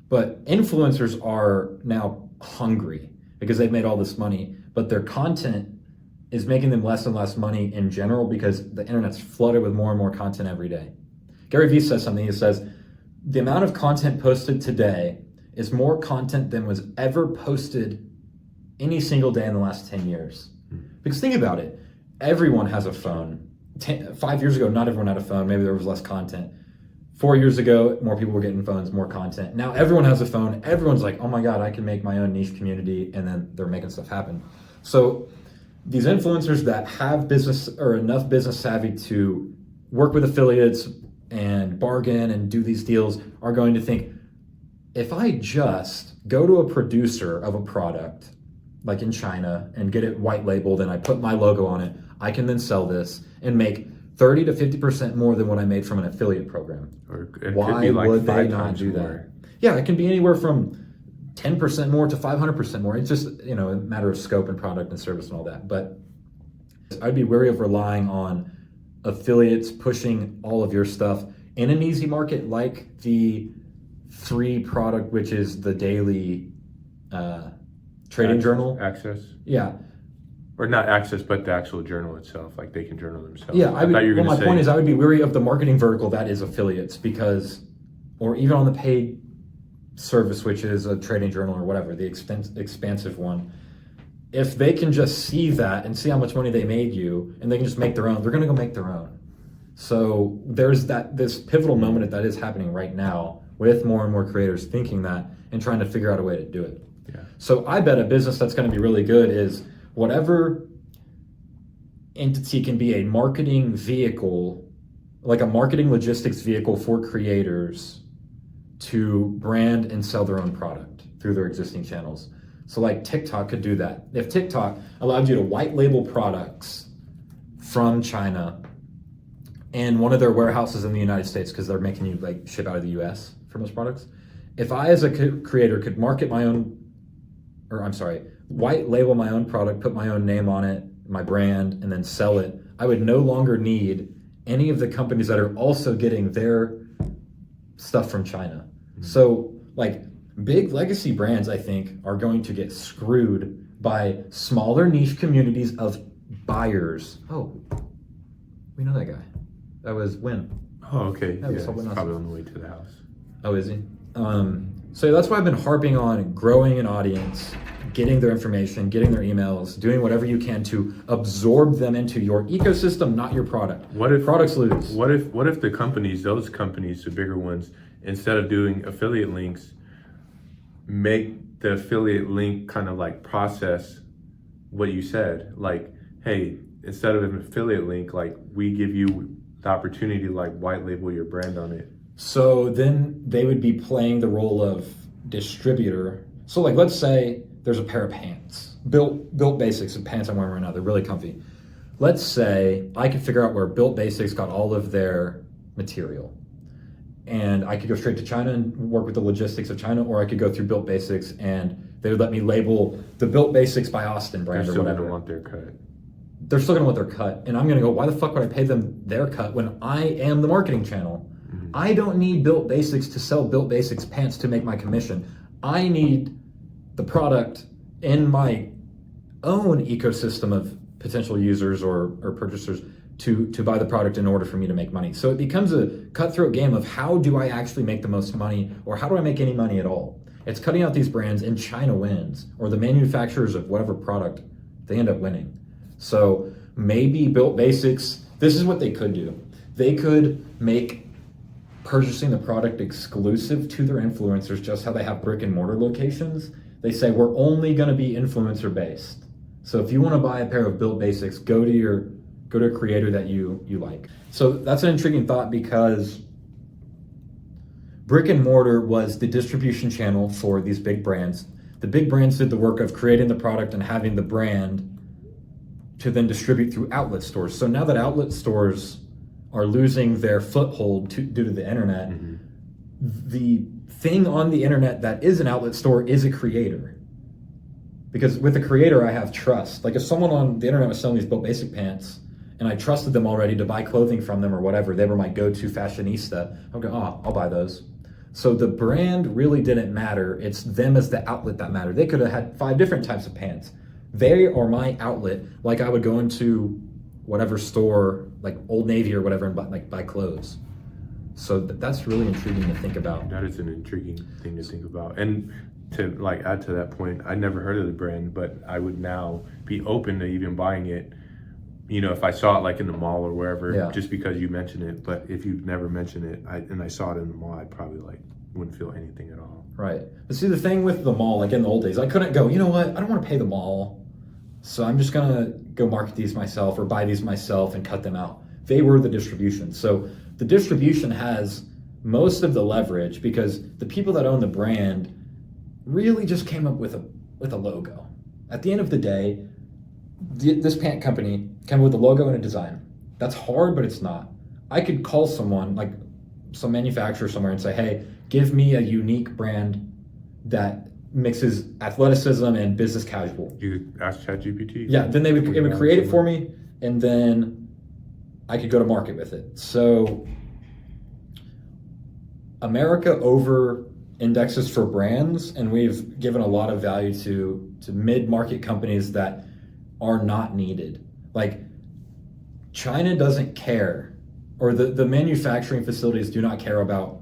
but influencers are now hungry because they've made all this money, but their content is making them less and less money in general because the internet's flooded with more and more content every day. Gary Vee says something. He says, the amount of content posted today is more content than was ever posted any single day in the last 10 years. Because think about it, everyone has a phone. 5 years ago, not everyone had a phone. Maybe there was less content. 4 years ago, more people were getting phones, more content. Now everyone has a phone. Everyone's like, oh my God, I can make my own niche community, and then they're making stuff happen. So these influencers that have business or enough business savvy to work with affiliates and bargain and do these deals are going to think, if I just go to a producer of a product, like in China, and get it white labeled and I put my logo on it, I can then sell this and make 30 to 50% more than what I made from an affiliate program. Or it Why could be like would they 5 not times do more. that? Yeah, it can be anywhere from 10% more to 500% more. It's just, a matter of scope and product and service and all that. But I'd be wary of relying on affiliates pushing all of your stuff in an easy market like the free product, which is the daily trading journal. Access. Yeah. Or not access, but the actual journal itself. Like they can journal themselves. Yeah, my point is I would be wary of the marketing vertical that is affiliates or even on the paid service, which is a trading journal or whatever, the expansive one. If they can just see that and see how much money they made you and they can just make their own, they're going to go make their own. So there's this pivotal moment that is happening right now with more and more creators thinking that and trying to figure out a way to do it. Yeah. So I bet a business that's going to be really good is whatever entity can be a marketing vehicle, like a marketing logistics vehicle for creators to brand and sell their own product through their existing channels. So like TikTok could do that. If TikTok allowed you to white label products from China and one of their warehouses in the United States, because they're making you like ship out of the US for most products. If I as a creator could market white label my own product, put my own name on it, my brand, and then sell it, I would no longer need any of the companies that are also getting their stuff from China. Mm-hmm. So like big legacy brands, I think, are going to get screwed by smaller niche communities of buyers. Oh, we know that guy. That was Win. Oh, okay. That was It's probably on the way to the house. Oh, is he? So that's why I've been harping on growing an audience, getting their information, getting their emails, doing whatever you can to absorb them into your ecosystem, not your product. What if products lose? What if those companies, the bigger ones, instead of doing affiliate links, make the affiliate link kind of like process what you said? Like, hey, instead of an affiliate link, like we give you the opportunity to like white label your brand on it. So then they would be playing the role of distributor. So like, let's say there's a pair of pants, Built Basics of pants I'm wearing right now. They're really comfy. Let's say I could figure out where Built Basics got all of their material. And I could go straight to China and work with the logistics of China, or I could go through Built Basics and they would let me label the Built Basics by Austin brand or whatever. They're still going to want their cut. They're still going to want their cut. And I'm going to go, why the fuck would I pay them their cut when I am the marketing channel? Mm-hmm. I don't need Built Basics to sell Built Basics pants to make my commission. I need the product in my own ecosystem of potential users or purchasers to buy the product in order for me to make money. So it becomes a cutthroat game of how do I actually make the most money, or how do I make any money at all? It's cutting out these brands, and China wins, or the manufacturers of whatever product, they end up winning. So maybe Built Basics, this is what they could do. They could make purchasing the product exclusive to their influencers, just how they have brick and mortar locations. They say, we're only going to be influencer based. So if you want to buy a pair of Built Basics, go to a creator that you like. So that's an intriguing thought, because brick and mortar was the distribution channel for these big brands. The big brands did the work of creating the product and having the brand to then distribute through outlet stores. So now that outlet stores are losing their foothold due to the internet, the thing on the internet that is an outlet store is a creator. Because with a creator, I have trust. Like if someone on the internet was selling these Built Basic pants and I trusted them already to buy clothing from them or whatever, they were my go-to fashionista, I'll go, oh, I'll buy those. So the brand really didn't matter. It's them as the outlet that mattered. They could have had 5 different types of pants. They are my outlet. Like I would go into whatever store, like Old Navy or whatever, and buy clothes. So that's really intriguing to think about. That is an intriguing thing to think about. And to like add to that point, I never heard of the brand, but I would now be open to even buying it. You know, if I saw it like in the mall or wherever, just because you mentioned it. But if you've never mentioned it, and I saw it in the mall, I'd probably wouldn't feel anything at all. Right. But see, the thing with the mall, like in the old days, I couldn't go, you know what, I don't want to pay the mall, so I'm just going to go market these myself or buy these myself and cut them out. They were the distribution. So the distribution has most of the leverage, because the people that own the brand really just came up with a logo. At the end of the day, this pant company came up with a logo and a design. That's hard, but it's not. I could call someone, like some manufacturer somewhere, and say, hey, give me a unique brand that mixes athleticism and business casual. You could ask ChatGPT. Yeah, then it would create it for me, and then I could go to market with it. So America over indexes for brands, and we've given a lot of value to mid-market companies that are not needed. Like China doesn't care, or the manufacturing facilities do not care about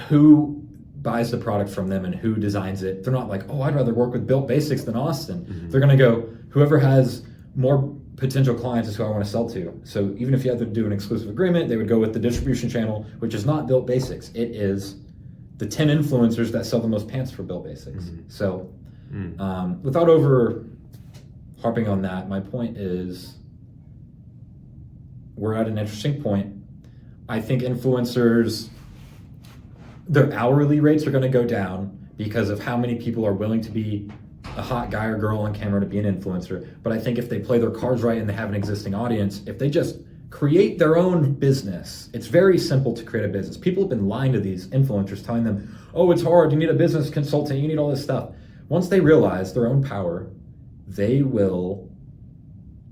who buys the product from them and who designs it. They're not like, oh, I'd rather work with Built Basics than Austin. They're going to go, whoever has more potential clients is who I want to sell to. So even if you had to do an exclusive agreement, they would go with the distribution channel, which is not Built Basics. It is the 10 influencers that sell the most pants for Built Basics. So without over harping on that, my point is we're at an interesting point. I think influencers, their hourly rates are going to go down because of how many people are willing to be a hot guy or girl on camera to be an influencer. But I think if they play their cards right and they have an existing audience, if they just create their own business, it's very simple to create a business. People have been lying to these influencers, telling them, oh, it's hard, you need a business consultant, you need all this stuff. Once they realize their own power, they will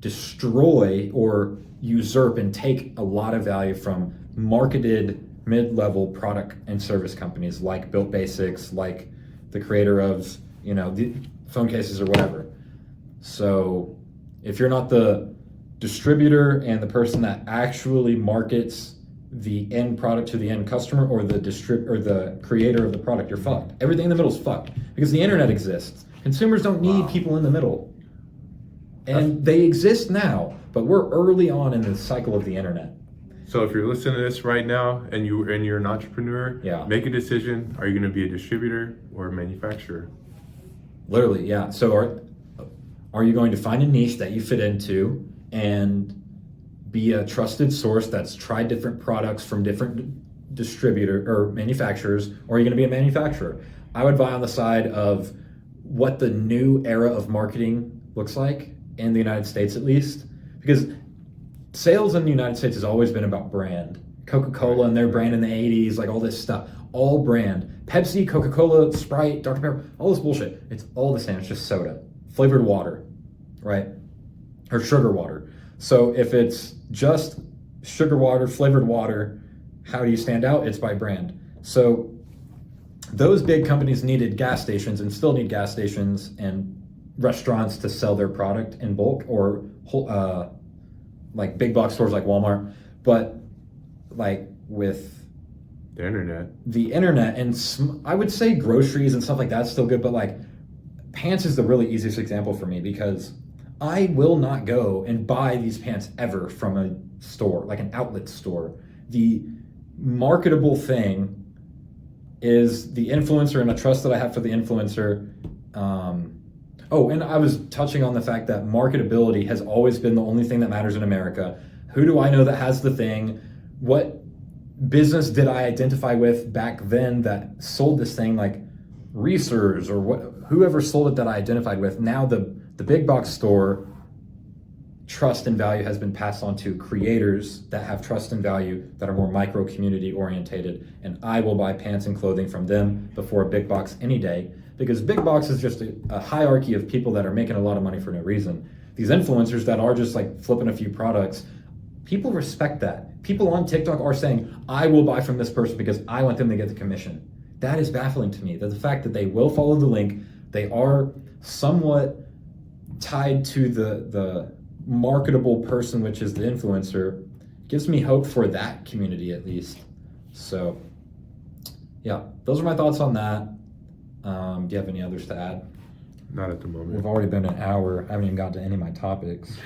destroy or usurp and take a lot of value from marketed mid-level product and service companies like Built Basics, like the creator of, the phone cases or whatever. So if you're not the distributor and the person that actually markets the end product to the end customer, or the creator of the product, you're fucked. Everything in the middle is fucked because the internet exists. Consumers don't need people in the middle. And they exist now, but we're early on in the cycle of the internet. So if you're listening to this right now and you're an entrepreneur, make a decision. Are you going to be a distributor or a manufacturer? Literally, yeah. So are you going to find a niche that you fit into and be a trusted source that's tried different products from different distributor or manufacturers, or are you going to be a manufacturer? I would buy on the side of what the new era of marketing looks like in the United States, at least, because sales in the United States has always been about brand. Coca-Cola and their brand in the 80s, like all this stuff, all brand. Pepsi, Coca-Cola, Sprite, Dr. Pepper, all this bullshit. It's all the same. It's just soda, flavored water, right? Or sugar water. So if it's just sugar water, flavored water, how do you stand out? It's by brand. So those big companies needed gas stations and still need gas stations and restaurants to sell their product in bulk, or like big box stores like Walmart. But like with the internet and I would say groceries and stuff like that's still good, but like pants is the really easiest example for me, because I will not go and buy these pants ever from a store, like an outlet store. The marketable thing is the influencer and the trust that I have for the influencer. Oh, and I was touching on the fact that marketability has always been the only thing that matters in America. Who do I know that has the thing? What business did I identify with back then that sold this thing, like Reese's or whoever sold it that I identified with? Now the big box store trust and value has been passed on to creators that have trust and value that are more micro community orientated, and I will buy pants and clothing from them before a big box any day, because big box is just a hierarchy of people that are making a lot of money for no reason. These influencers that are just like flipping a few products, people respect that. People on TikTok are saying, I will buy from this person because I want them to get the commission. That is baffling to me, that the fact that they will follow the link, they are somewhat tied to the marketable person, which is the influencer, gives me hope for that community at least. So yeah, those are my thoughts on that. Do you have any others to add? Not at the moment. We've already been an hour. I haven't even gotten to any of my topics.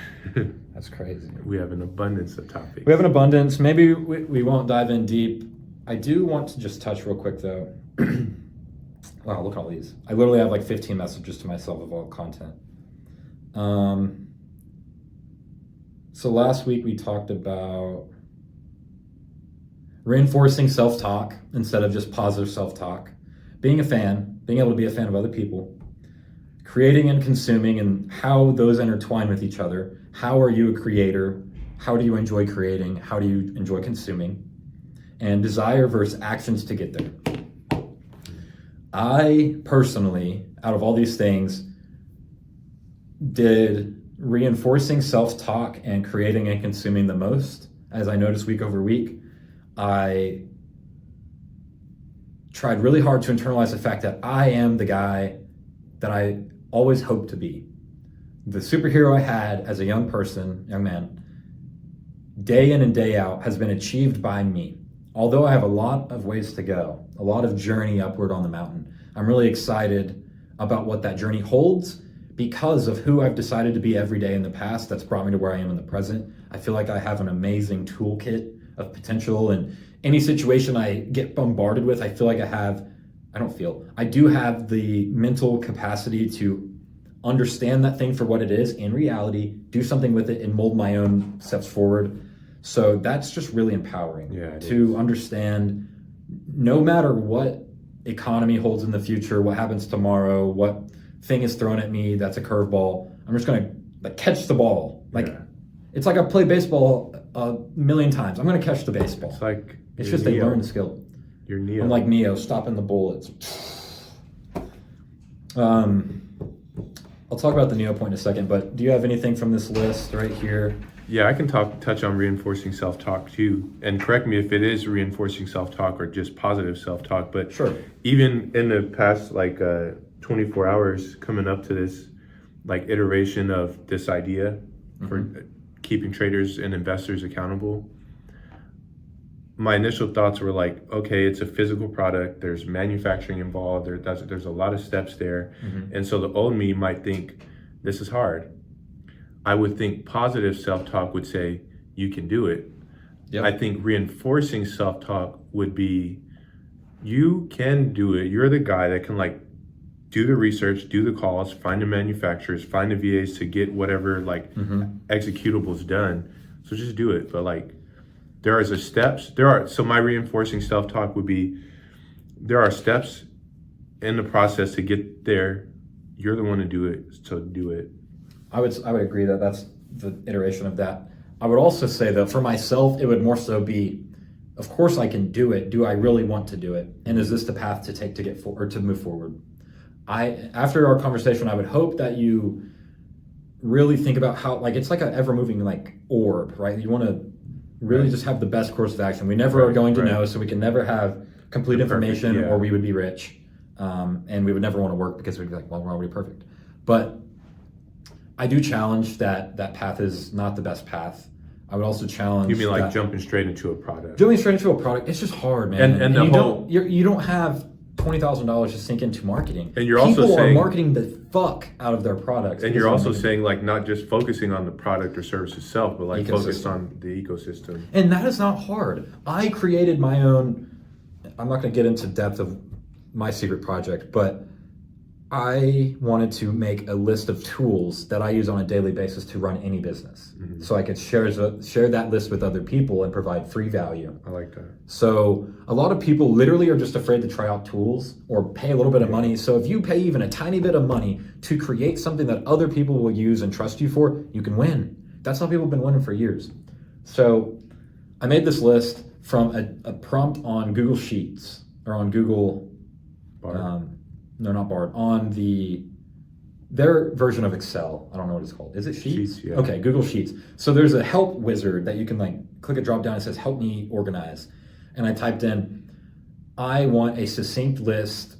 That's crazy. We have an abundance of topics. We have an abundance. Maybe we won't dive in deep. I do want to just touch real quick though. Wow, look at all these. I literally have like 15 messages to myself of all content. So last week we talked about reinforcing self-talk instead of just positive self-talk, being a fan, being able to be a fan of other people, creating and consuming and how those intertwine with each other. How are you a creator? How do you enjoy creating? How do you enjoy consuming? And desire versus actions to get there. I personally, out of all these things, did reinforcing self-talk and creating and consuming the most. As I noticed week over week, I tried really hard to internalize the fact that I am the guy that I always hoped to be. The superhero I had as a young man, day in and day out, has been achieved by me. Although I have a lot of ways to go, a lot of journey upward on the mountain, I'm really excited about what that journey holds because of who I've decided to be every day in the past that's brought me to where I am in the present. I feel like I have an amazing toolkit of potential, and any situation I get bombarded with, I do have the mental capacity to understand that thing for what it is in reality, do something with it, and mold my own steps forward. So that's just really empowering to understand no matter what economy holds in the future, what happens tomorrow, what thing is thrown at me that's a curveball, I'm just gonna catch the ball. It's like I've played baseball a million times. I'm gonna catch the baseball. It's just a learned skill. You're Neo. I'm like Neo, stopping the bullets. I'll talk about the Neo point in a second, but do you have anything from this list right here? Yeah, I can touch on reinforcing self-talk too. And correct me if it is reinforcing self-talk or just positive self-talk. But sure. Even in the past 24 hours coming up to this iteration of this idea for keeping traders and investors accountable, my initial thoughts were okay, it's a physical product. There's manufacturing involved. There's a lot of steps there. And so the old me might think this is hard. I would think positive self-talk would say, you can do it. Yep. I think reinforcing self-talk would be, you can do it. You're the guy that can do the research, do the calls, find the manufacturers, find the VAs to get whatever executables done. So just do it. But there are steps. So my reinforcing self-talk would be, there are steps in the process to get there. You're the one to do it, so do it. I would agree that that's the iteration of that. I would also say that for myself, it would more so be, of course I can do it. Do I really want to do it? And is this the path to take to get to move forward? After our conversation, I would hope that you really think about how, it's like an ever-moving orb, right? You want to really just have the best course of action. We never are going to know, so we can never have complete information, or we would be rich. And we would never want to work because we'd be well, we're already perfect. But I do challenge that path is not the best path. I would also challenge. You mean jumping straight into a product? Jumping straight into a product, it's just hard, man. And you don't have $20,000 to sink into marketing. And you're also saying people are marketing the fuck out of their products. And you're also saying not just focusing on the product or service itself, but focus on the ecosystem. And that is not hard. I created my own. I'm not going to get into depth of my secret project, but I wanted to make a list of tools that I use on a daily basis to run any business. So I could share that list with other people and provide free value. I like that. So a lot of people literally are just afraid to try out tools or pay a little bit of money. So if you pay even a tiny bit of money to create something that other people will use and trust you for, you can win. That's how people have been winning for years. So I made this list from a prompt on Google Sheets or on Google, no, not Bard, on their version of Excel. I don't know what it's called. Is it Sheets? Sheets, yeah. Okay, Google Sheets. So there's a help wizard that you can like click a drop down and it says, help me organize. And I typed in, I want a succinct list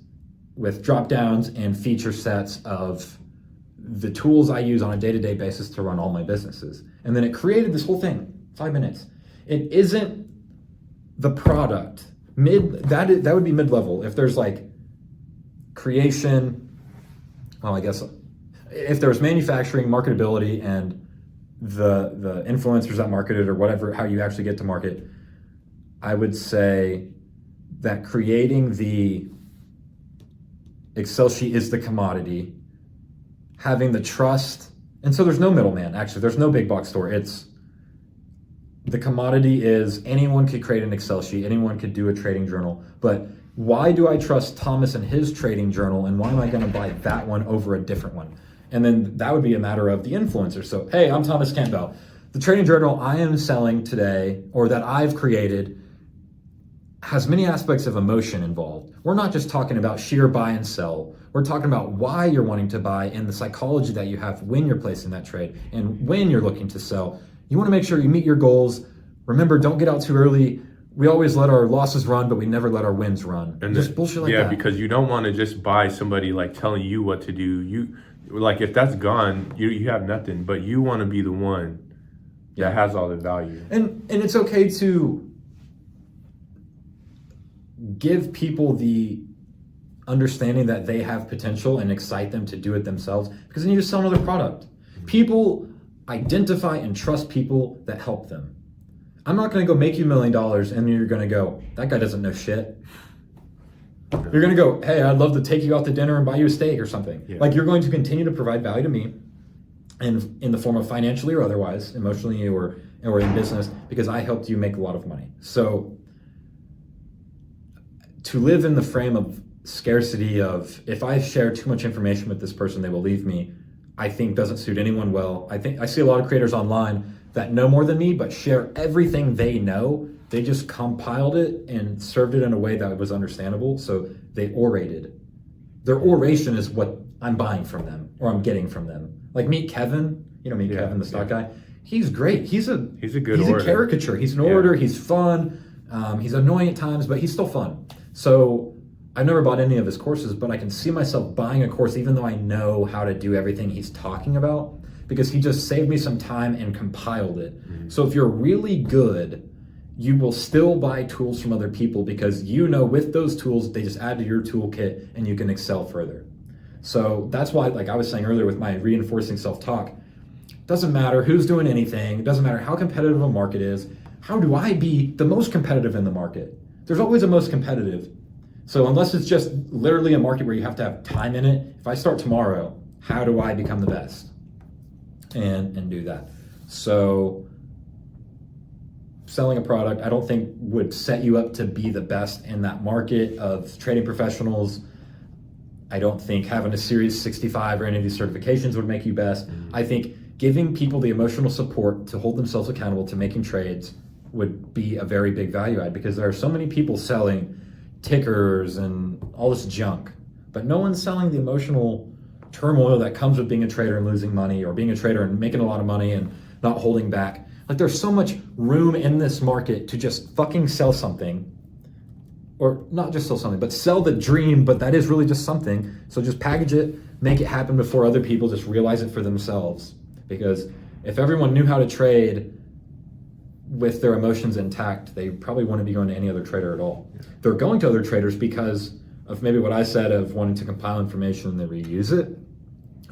with drop downs and feature sets of the tools I use on a day-to-day basis to run all my businesses. And then it created this whole thing, 5 minutes. It isn't the product. That would be mid-level. If there's like creation, well, I guess if there's manufacturing, marketability, and the influencers that market it or whatever, how you actually get to market, I would say that creating the Excel sheet is the commodity, having the trust, and so there's no middleman, actually, there's no big box store. It's the commodity is anyone could create an Excel sheet, anyone could do a trading journal, but why do I trust Thomas and his trading journal, and why am I going to buy that one over a different one? And then that would be a matter of the influencer. So, hey, I'm Thomas Campbell. The trading journal I am selling today, or that I've created, has many aspects of emotion involved. We're not just talking about sheer buy and sell. We're talking about why you're wanting to buy and the psychology that you have when you're placing that trade and when you're looking to sell. You want to make sure you meet your goals. Remember, don't get out too early. We always let our losses run, but we never let our wins run. And just bullshit like that. Yeah, because you don't want to just buy somebody like telling you what to do. You like if that's gone, you have nothing. But you want to be the one that has all the value. And it's okay to give people the understanding that they have potential and excite them to do it themselves, because then you just sell another product. People identify and trust people that help them. I'm not going to go make you $1 million and you're going to go, that guy doesn't know shit. You're going to go, hey, I'd love to take you out to dinner and buy you a steak or something. Yeah. Like, you're going to continue to provide value to me, and in the form of financially or otherwise, emotionally or in business, because I helped you make a lot of money. So to live in the frame of scarcity of, if I share too much information with this person, they will leave me, I think doesn't suit anyone well. I see a lot of creators online that know more than me, but share everything they know. They just compiled it and served it in a way that was understandable. So they orated. Their oration is what I'm buying from them or I'm getting from them. Like, meet Kevin, Kevin, the stock guy. He's great. He's a caricature. He's an orator. He's fun. He's annoying at times, but he's still fun. So I've never bought any of his courses, but I can see myself buying a course even though I know how to do everything he's talking about, because he just saved me some time and compiled it. Mm-hmm. So if you're really good, you will still buy tools from other people, because with those tools, they just add to your toolkit and you can excel further. So that's why, like I was saying earlier with my reinforcing self-talk, doesn't matter who's doing anything, it doesn't matter how competitive a market is, how do I be the most competitive in the market? There's always a most competitive. So unless it's just literally a market where you have to have time in it, if I start tomorrow, how do I become the best? And do that. So selling a product, I don't think would set you up to be the best in that market of trading professionals. I don't think having a Series 65 or any of these certifications would make you best. Mm-hmm. I think giving people the emotional support to hold themselves accountable to making trades would be a very big value add, because there are so many people selling tickers and all this junk, but no one's selling the emotional turmoil that comes with being a trader and losing money, or being a trader and making a lot of money and not holding back. Like, there's so much room in this market to just fucking sell something, or not just sell something, but sell the dream, but that is really just something. So just package it, make it happen before other people just realize it for themselves. Because if everyone knew how to trade with their emotions intact, they probably wouldn't be going to any other trader at all. Yeah. They're going to other traders because of maybe what I said of wanting to compile information and then reuse it,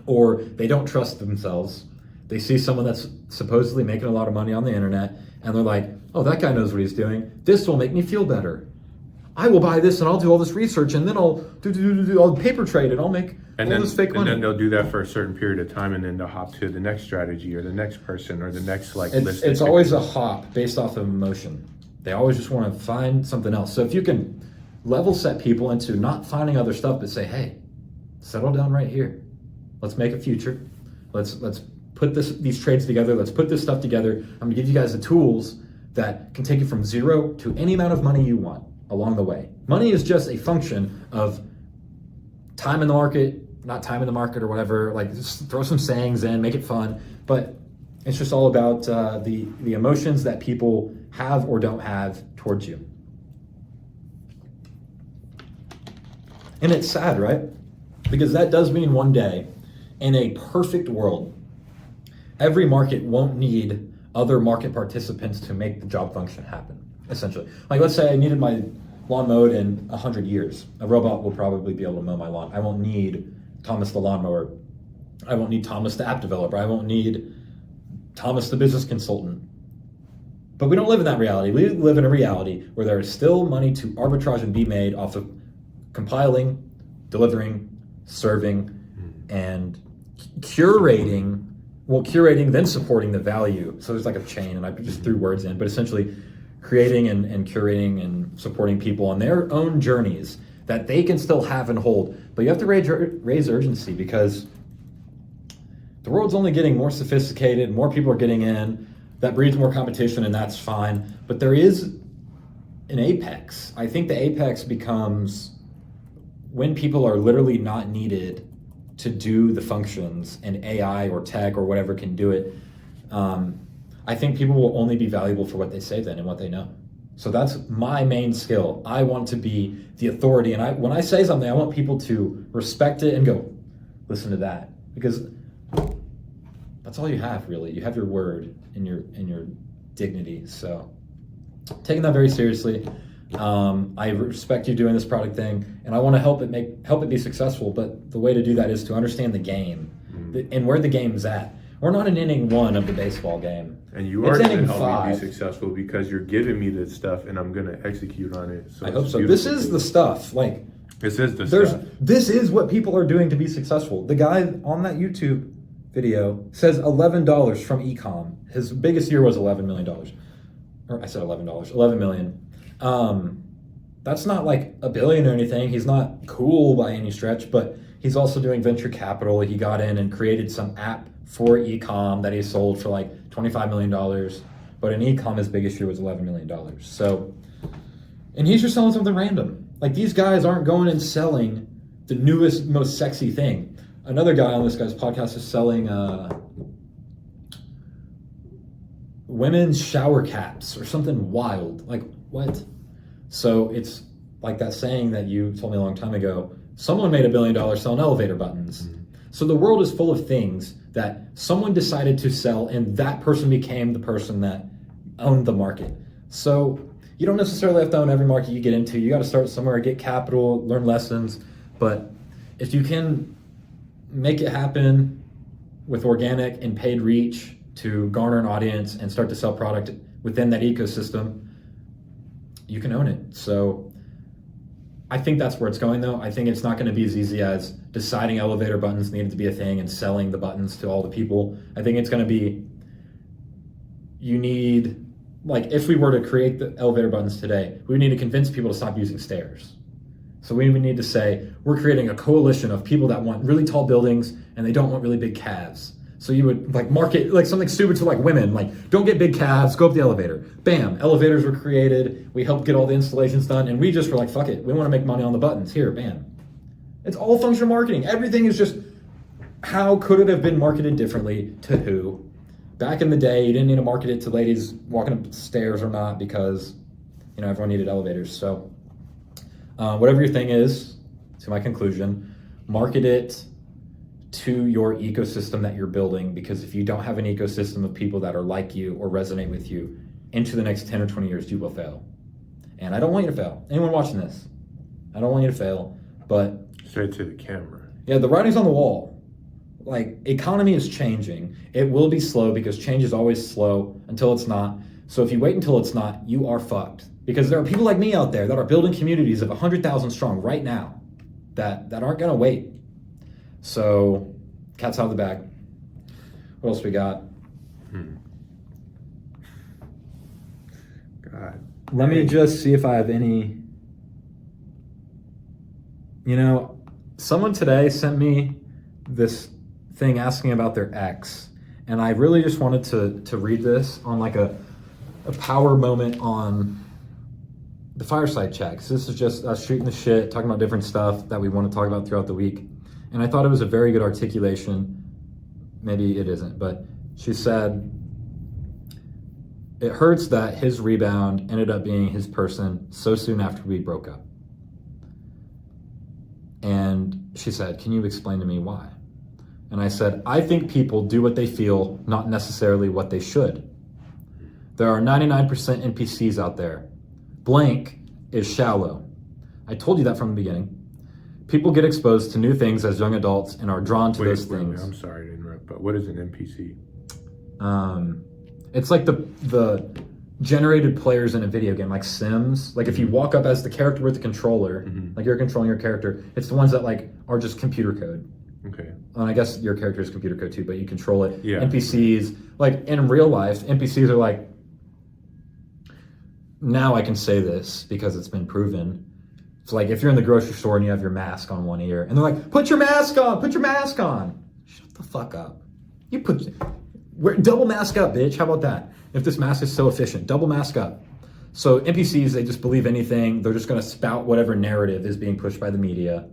or they don't trust themselves. They see someone that's supposedly making a lot of money on the internet and they're like, oh, that guy knows what he's doing. This will make me feel better. I will buy this and I'll do all this research and then I'll I'll paper trade and I'll make all this fake money. And then they'll do that for a certain period of time, and then they'll hop to the next strategy or the next person or the next list. It's always a hop based off of emotion. They always just want to find something else. So if you can level set people into not finding other stuff, but say, hey, settle down right here. Let's make a future. Let's put these trades together. Let's put this stuff together. I'm gonna give you guys the tools that can take you from zero to any amount of money you want along the way. Money is just a function of time in the market, not time in the market or whatever. Like, just throw some sayings in, make it fun. But it's just all about the emotions that people have or don't have towards you. And it's sad, right? Because that does mean one day, in a perfect world, every market won't need other market participants to make the job function happen, essentially. Like, let's say I needed my lawn mowed in 100 years. A robot will probably be able to mow my lawn. I won't need Thomas the lawnmower. I won't need Thomas the app developer. I won't need Thomas the business consultant. But we don't live in that reality. We live in a reality where there is still money to arbitrage and be made off of compiling, delivering, serving, and curating, then supporting the value. So there's like a chain, and I just threw words in, but essentially creating and curating and supporting people on their own journeys that they can still have and hold. But you have to raise urgency, because the world's only getting more sophisticated, more people are getting in, that breeds more competition, and that's fine. But there is an apex. I think the apex becomes when people are literally not needed to do the functions, and AI or tech or whatever can do it. I think people will only be valuable for what they say then and what they know. So that's my main skill. I want to be the authority, and when I say something, I want people to respect it and go, listen to that, because that's all you have, really. You have your word and your dignity. So taking that very seriously. I respect you doing this product thing, and I want to help it be successful. But the way to do that is to understand the game and where the game's at. We're not in inning 1 of the baseball game. And you are going to help me be successful, because you're giving me this stuff, and I'm going to execute on it. So I hope so. This is the stuff. Like, this is the stuff. This is what people are doing to be successful. The guy on that YouTube video says $11 from ecom. His biggest year was $11 million. Or I said $11, $11 million. That's not like a billion or anything. He's not cool by any stretch, but he's also doing venture capital. He got in and created some app for ecom that he sold for like $25 million. But in ecom, his biggest year was $11 million. So, and he's just selling something random. Like, these guys aren't going and selling the newest, most sexy thing. Another guy on this guy's podcast is selling women's shower caps or something wild. Like, what? So it's like that saying that you told me a long time ago, someone made $1 billion selling elevator buttons. Mm-hmm. So the world is full of things that someone decided to sell, and that person became the person that owned the market. So you don't necessarily have to own every market you get into. You got to start somewhere, get capital, learn lessons. But if you can make it happen with organic and paid reach to garner an audience and start to sell product within that ecosystem, you can own it. So I think that's where it's going, though. I think it's not going to be as easy as deciding elevator buttons needed to be a thing and selling the buttons to all the people. I think it's going to be, you need, like, if we were to create the elevator buttons today, we would need to convince people to stop using stairs. So we would need to say, we're creating a coalition of people that want really tall buildings and they don't want really big calves. So you would like market like something stupid to like women, like, don't get big calves, go up the elevator. Bam, elevators were created. We helped get all the installations done, and we just were like, fuck it, we want to make money on the buttons. Here, bam. It's all functional marketing. Everything is just, how could it have been marketed differently to who? Back in the day, you didn't need to market it to ladies walking up stairs or not, because, you know, everyone needed elevators. So whatever your thing is, to my conclusion, market it to your ecosystem that you're building, because if you don't have an ecosystem of people that are like you or resonate with you into the next 10 or 20 years, you will fail. And I don't want you to fail. Anyone watching this, I don't want you to fail, but straight to the camera. Yeah, the writing's on the wall. Like, economy is changing. It will be slow, because change is always slow until it's not. So if you wait until it's not, you are fucked. Because there are people like me out there that are building communities of 100,000 strong right now that aren't going to wait. So, cat's out of the bag. What else we got? God. Let me just see if I have any. Someone today sent me this thing asking about their ex. And I really just wanted to read this on like a power moment on the Fireside chat. Because this is just us shooting the shit, talking about different stuff that we want to talk about throughout the week. And I thought it was a very good articulation. Maybe it isn't, but she said, it hurts that his rebound ended up being his person so soon after we broke up. And she said, can you explain to me why? And I said, I think people do what they feel, not necessarily what they should. There are 99% NPCs out there. Blank is shallow. I told you that from the beginning. People get exposed to new things as young adults and are drawn to those things. I'm sorry to interrupt, but what is an NPC? It's like the generated players in a video game, like Sims. Like if you walk up as the character with the controller, like you're controlling your character, it's the ones that like are just computer code. Okay. And I guess your character is computer code too, but you control it. Yeah. NPCs, like in real life, NPCs are like, now I can say this because it's been proven. It's like if you're in the grocery store and you have your mask on one ear, and they're like, put your mask on, put your mask on. Shut the fuck up. Double mask up, bitch. How about that? If this mask is so efficient, double mask up. So NPCs, they just believe anything. They're just going to spout whatever narrative is being pushed by the media.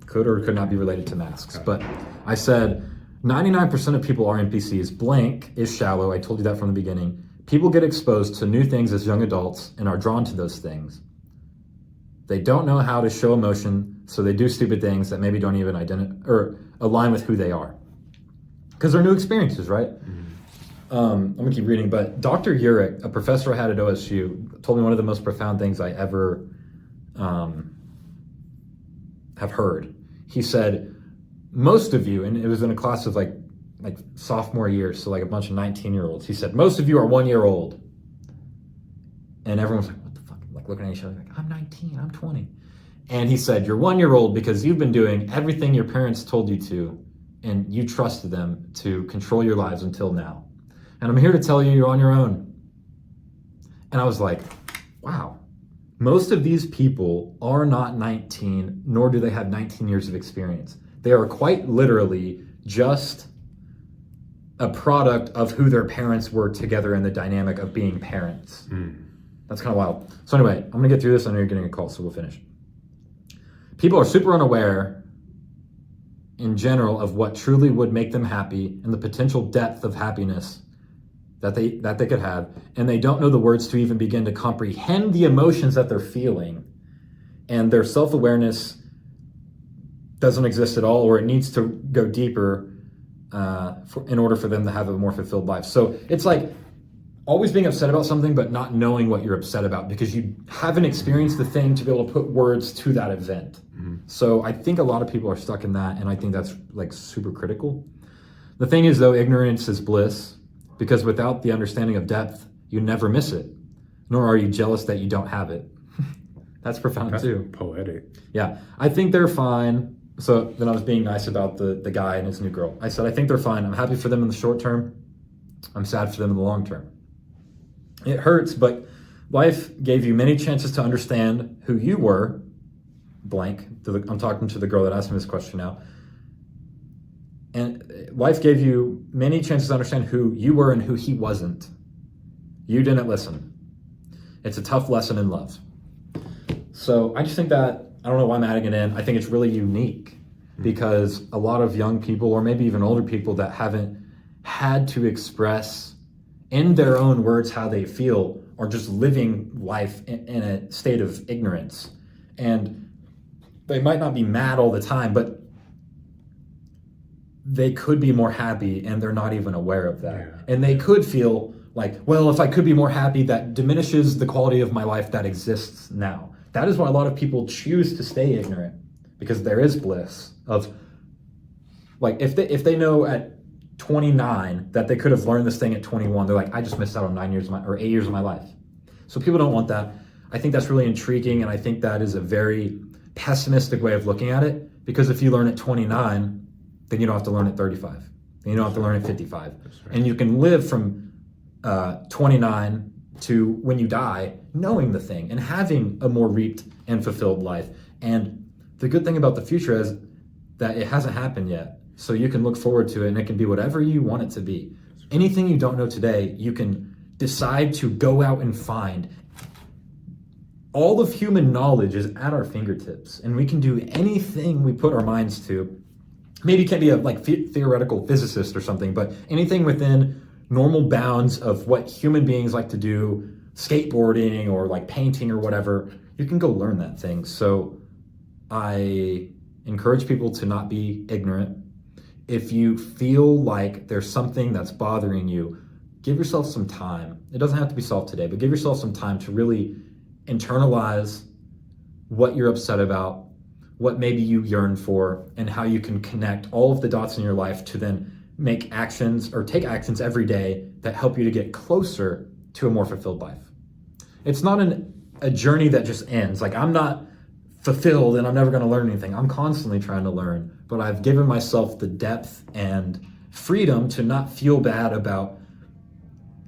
Could or could not be related to masks. Okay. But I said 99% of people are NPCs. Blank is shallow. I told you that from the beginning. People get exposed to new things as young adults and are drawn to those things. They don't know how to show emotion, so they do stupid things that maybe don't even align with who they are. Because they're new experiences, right? I'm going to keep reading, but Dr. Urich, a professor I had at OSU, told me one of the most profound things I ever have heard. He said, most of you, and it was in a class of like sophomore year, so like a bunch of 19-year-olds. He said, most of you are 1 year old. And everyone was like, what the fuck? Like looking at each other like, I'm 19, I'm 20. And he said, you're 1 year old because you've been doing everything your parents told you to, and you trusted them to control your lives until now. And I'm here to tell you, you're on your own. And I was like, wow, most of these people are not 19, nor do they have 19 years of experience. They are quite literally just a product of who their parents were together in the dynamic of being parents. That's kind of wild. So anyway, I'm gonna get through this. I know you're getting a call, so we'll finish. People are super unaware in general of what truly would make them happy and the potential depth of happiness that they could have, and they don't know the words to even begin to comprehend the emotions that they're feeling, and their self-awareness doesn't exist at all, or it needs to go deeper in order for them to have a more fulfilled life. So it's like always being upset about something but not knowing what you're upset about because you haven't experienced the thing to be able to put words to that event. So I think a lot of people are stuck in that, and I think that's like super critical. The thing is though, ignorance is bliss, because without the understanding of depth, you never miss it, nor are you jealous that you don't have it. That's profound too. Poetic. Yeah, I think they're fine. So then I was being nice about the guy and his new girl. I said, I think they're fine. I'm happy for them in the short term. I'm sad for them in the long term. It hurts, but life gave you many chances to understand who you were, blank. I'm talking to the girl that asked me this question now. And life gave you many chances to understand who you were and who he wasn't. You didn't listen. It's a tough lesson in love. So I just think that, I don't know why I'm adding it in. I think it's really unique because a lot of young people, or maybe even older people that haven't had to express in their own words how they feel, are just living life in a state of ignorance. And they might not be mad all the time, but they could be more happy and they're not even aware of that. Yeah. And they could feel like, well, if I could be more happy, that diminishes the quality of my life that exists now. That is why a lot of people choose to stay ignorant, because there is bliss of, like, if they know at 29 that they could have learned this thing at 21. They're like, I just missed out on 8 years of my life. So people don't want that. I think that's really intriguing, and I think that is a very pessimistic way of looking at it, because if you learn at 29, then you don't have to learn at 35. Then you don't have to learn at 55. Right. And you can live from 29 to when you die knowing the thing and having a more reaped and fulfilled life. And the good thing about the future is that it hasn't happened yet. So you can look forward to it, and it can be whatever you want it to be. Anything you don't know today, you can decide to go out and find. All of human knowledge is at our fingertips, and we can do anything we put our minds to. Maybe you can't be a theoretical physicist or something, but anything within normal bounds of what human beings like to do, skateboarding or like painting or whatever, you can go learn that thing. So I encourage people to not be ignorant. If you feel like there's something that's bothering you, give yourself some time. It doesn't have to be solved today, but give yourself some time to really internalize what you're upset about, what maybe you yearn for, and how you can connect all of the dots in your life to then make actions or take actions every day that help you to get closer to a more fulfilled life. It's not a journey that just ends. Like, I'm not fulfilled and I'm never going to learn anything. I'm constantly trying to learn, but I've given myself the depth and freedom to not feel bad about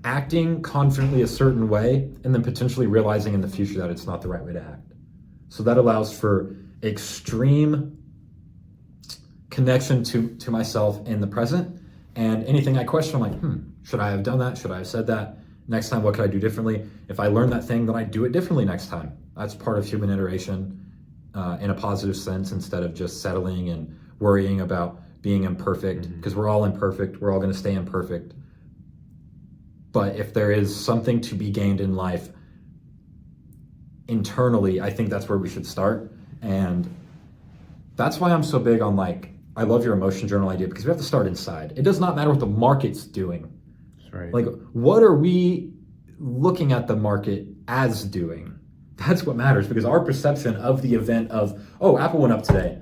acting confidently a certain way and then potentially realizing in the future that it's not the right way to act. So that allows for extreme connection to myself in the present, and anything I question, I'm like, should I have done that? Should I have said that? Next time, what could I do differently? If I learn that thing, then I do it differently next time. That's part of human iteration in a positive sense, instead of just settling and worrying about being imperfect, because we're all imperfect. We're all going to stay imperfect. But if there is something to be gained in life internally, I think that's where we should start. And that's why I'm so big on, like, I love your emotion journal idea, because we have to start inside. It does not matter what the market's doing. That's right. Like, what are we looking at the market as doing? That's what matters, because our perception of the event of, oh, Apple went up today.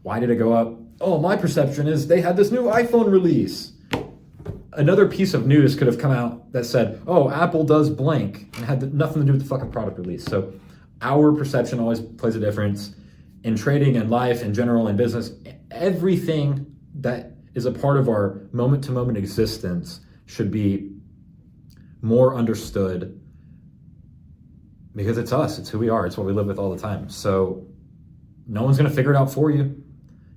Why did it go up? Oh, my perception is they had this new iPhone release. Another piece of news could have come out that said, oh, Apple does blank, and had nothing to do with the fucking product release. So our perception always plays a difference. In trading and life in general and business, everything that is a part of our moment-to-moment existence should be more understood, because it's us, it's who we are, it's what we live with all the time. So no one's going to figure it out for you.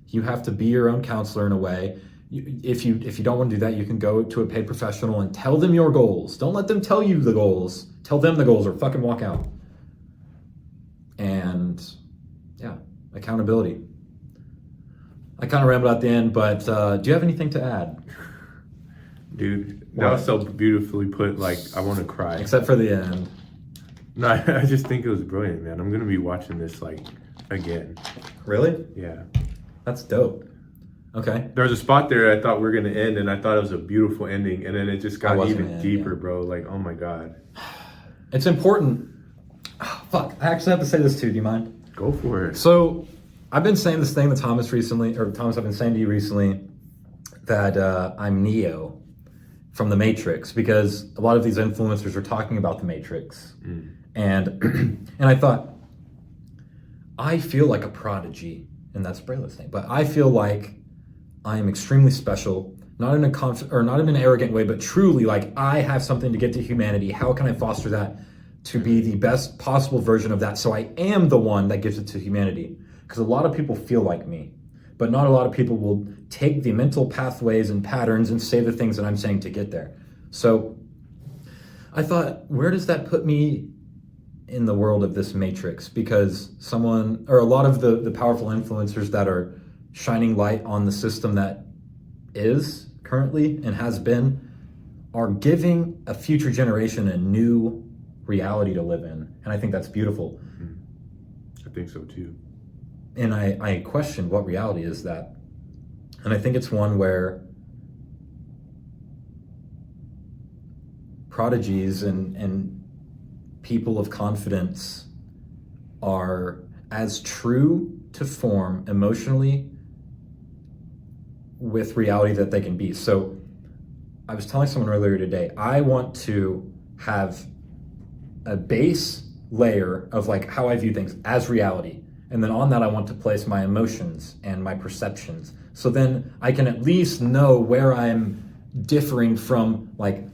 You have to be your own counselor in a way. If you don't want to do that, you can go to a paid professional and tell them your goals. Don't let them tell you the goals. Tell them the goals, or fucking walk out. And yeah, accountability. I kind of rambled at the end, but do you have anything to add? Dude, that was so beautifully put, like, I want to cry. Except for the end. No, I just think it was brilliant, man. I'm going to be watching this, like, again. Really? Yeah. That's dope. Okay. There was a spot there I thought we were going to end, and I thought it was a beautiful ending, and then it just got even deeper, bro. Like, oh my God. It's important. Oh, fuck. I actually have to say this too. Do you mind? Go for it. So I've been saying this thing to Thomas recently, or Thomas, I've been saying to you recently that I'm Neo from the Matrix, because a lot of these influencers are talking about the Matrix. And and I thought, I feel like a prodigy, and that's Brayla's name, but I feel like I am extremely special, not in an arrogant way, but truly, like, I have something to get to humanity. How can I foster that to be the best possible version of that, so I am the one that gives it to humanity? Because a lot of people feel like me, but not a lot of people will take the mental pathways and patterns and say the things that I'm saying to get there. So I thought, where does that put me in the world of this Matrix? Because a lot of the powerful influencers that are shining light on the system that is currently and has been are giving a future generation a new reality to live in. And I think that's beautiful. I think so too. And I question, what reality is that? And I think it's one where prodigies and people of confidence are as true to form emotionally with reality that they can be. So I was telling someone earlier today, I want to have a base layer of like how I view things as reality. And then on that, I want to place my emotions and my perceptions. So then I can at least know where I'm differing from like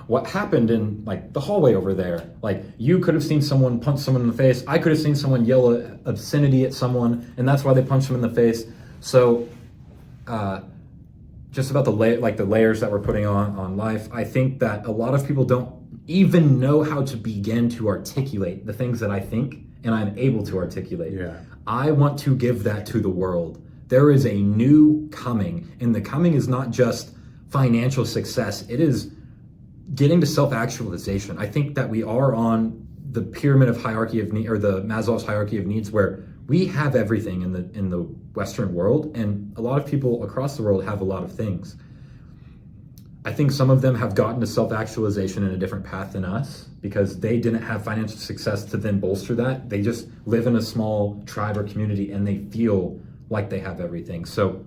what happened in like the hallway over there. Like you could have seen someone punch someone in the face. I could have seen someone yell obscenity at someone, and that's why they punched them in the face. So just about the layers that we're putting on life, I think that a lot of people don't even know how to begin to articulate the things that I think and I'm able to articulate. Yeah. I want to give that to the world. There is a new coming, and the coming is not just financial success. It is getting to self-actualization. I think that we are on the pyramid of hierarchy of need, or the Maslow's hierarchy of needs, where we have everything in the Western world, and a lot of people across the world have a lot of things. I think some of them have gotten to self-actualization in a different path than us because they didn't have financial success to then bolster that. They just live in a small tribe or community and they feel like they have everything. So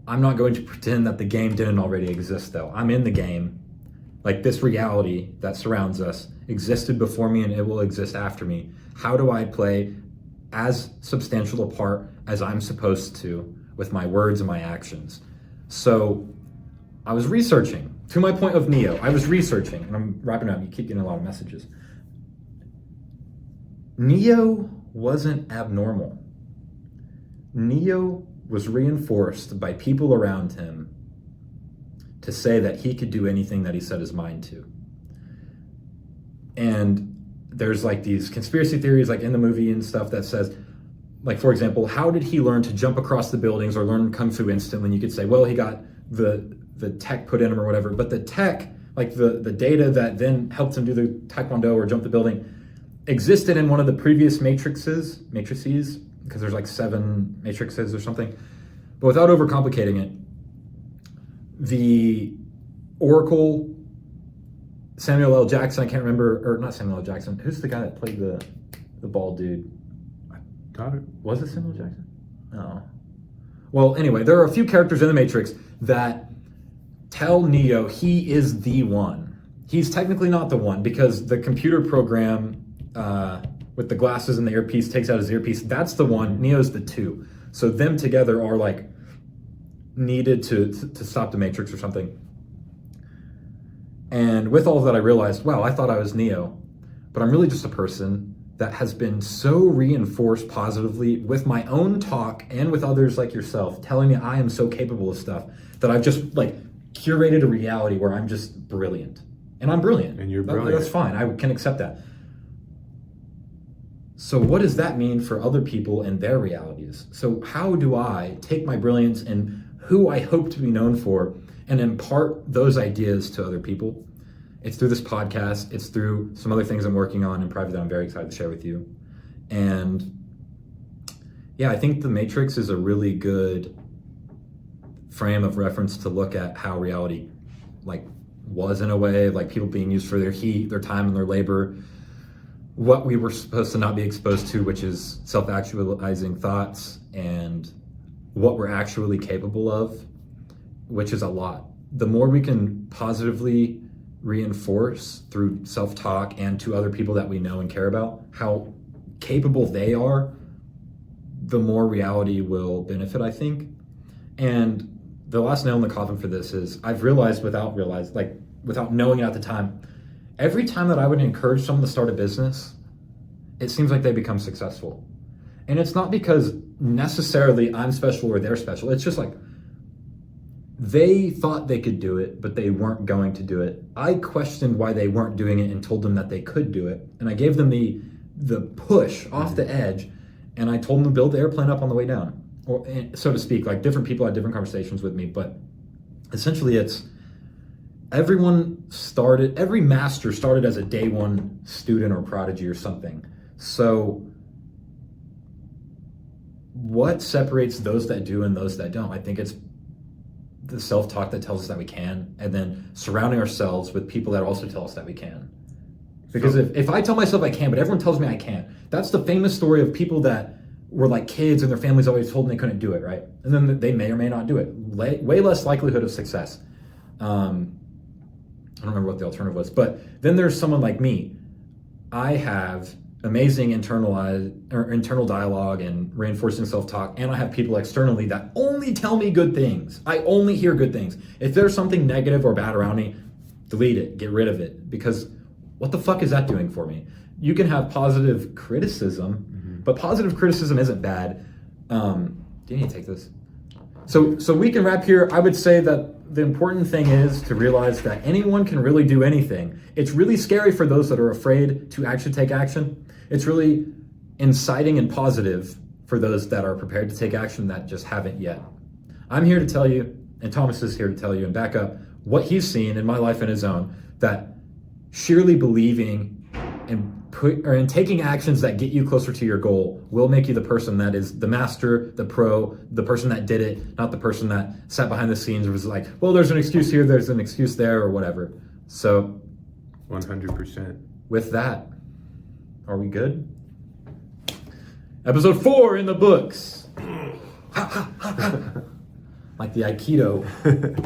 I'm not going to pretend that the game didn't already exist though. I'm in the game. Like this reality that surrounds us existed before me and it will exist after me. How do I play as substantial a part as I'm supposed to with my words and my actions? So I was researching, to my point of Neo, I was researching, and I'm wrapping up, you keep getting a lot of messages. Neo wasn't abnormal. Neo was reinforced by people around him to say that he could do anything that he set his mind to. And there's like these conspiracy theories like in the movie and stuff that says, like, for example, how did he learn to jump across the buildings or learn Kung Fu instantly? And you could say, well, he got the tech put in him or whatever. But the tech, like the data that then helped him do the Taekwondo or jump the building, existed in one of the previous matrices, because there's like 7 matrices or something. But without overcomplicating it, the Oracle, Samuel L. Jackson, I can't remember, or not Samuel L. Jackson, who's the guy that played the bald dude? Got it. Was it Samuel Jackson? No. Well, anyway, there are a few characters in the Matrix that tell Neo he is the one. He's technically not the one because the computer program with the glasses and the earpiece takes out his earpiece. That's the one. Neo's the 2. So them together are like needed to stop the Matrix or something. And with all of that, I realized, wow, I thought I was Neo, but I'm really just a person that has been so reinforced positively with my own talk and with others like yourself telling me I am so capable of stuff that I've just like curated a reality where I'm just brilliant. And I'm brilliant. And you're brilliant. That's fine. I can accept that. So what does that mean for other people and their realities? So how do I take my brilliance and who I hope to be known for and impart those ideas to other people? It's through this podcast. It's through some other things I'm working on in private that I'm very excited to share with you. And yeah, I think the Matrix is a really good frame of reference to look at how reality like was in a way, like people being used for their heat, their time and their labor, what we were supposed to not be exposed to, which is self-actualizing thoughts, and what we're actually capable of, which is a lot. The more we can positively reinforce through self-talk and to other people that we know and care about how capable they are, the more reality will benefit, I think. And the last nail in the coffin for this is I've realized without knowing it at the time, every time that I would encourage someone to start a business, it seems like they become successful. And it's not because necessarily I'm special or they're special. It's just like they thought they could do it, but they weren't going to do it. I questioned why they weren't doing it and told them that they could do it. And I gave them the push off the edge, and I told them to build the airplane up on the way down, or so to speak. Like different people had different conversations with me, but essentially it's every master started as a day 1 student or prodigy or something. So what separates those that do and those that don't? I think it's the self-talk that tells us that we can, and then surrounding ourselves with people that also tell us that we can. Because if I tell myself I can, but everyone tells me I can't, that's the famous story of people that were like kids and their families always told them they couldn't do it, right? And then they may or may not do it. way less likelihood of success. I don't remember what the alternative was, but then there's someone like me. I have amazing internal dialogue and reinforcing self-talk, and I have people externally that only tell me good things. I only hear good things. If there's something negative or bad around me, delete it, get rid of it, because what the fuck is that doing for me? You can have positive criticism, but positive criticism isn't bad. Do you need to take this? So we can wrap here. I would say that the important thing is to realize that anyone can really do anything. It's really scary for those that are afraid to actually take action. It's really inciting and positive for those that are prepared to take action that just haven't yet. I'm here to tell you, and Thomas is here to tell you and back up what he's seen in my life and his own, that sheerly believing and taking actions that get you closer to your goal will make you the person that is the master, the pro, the person that did it, not the person that sat behind the scenes and was like, well, there's an excuse here, there's an excuse there, or whatever. So 100%. With that, are we good? Episode 4 in the books. Like the Aikido.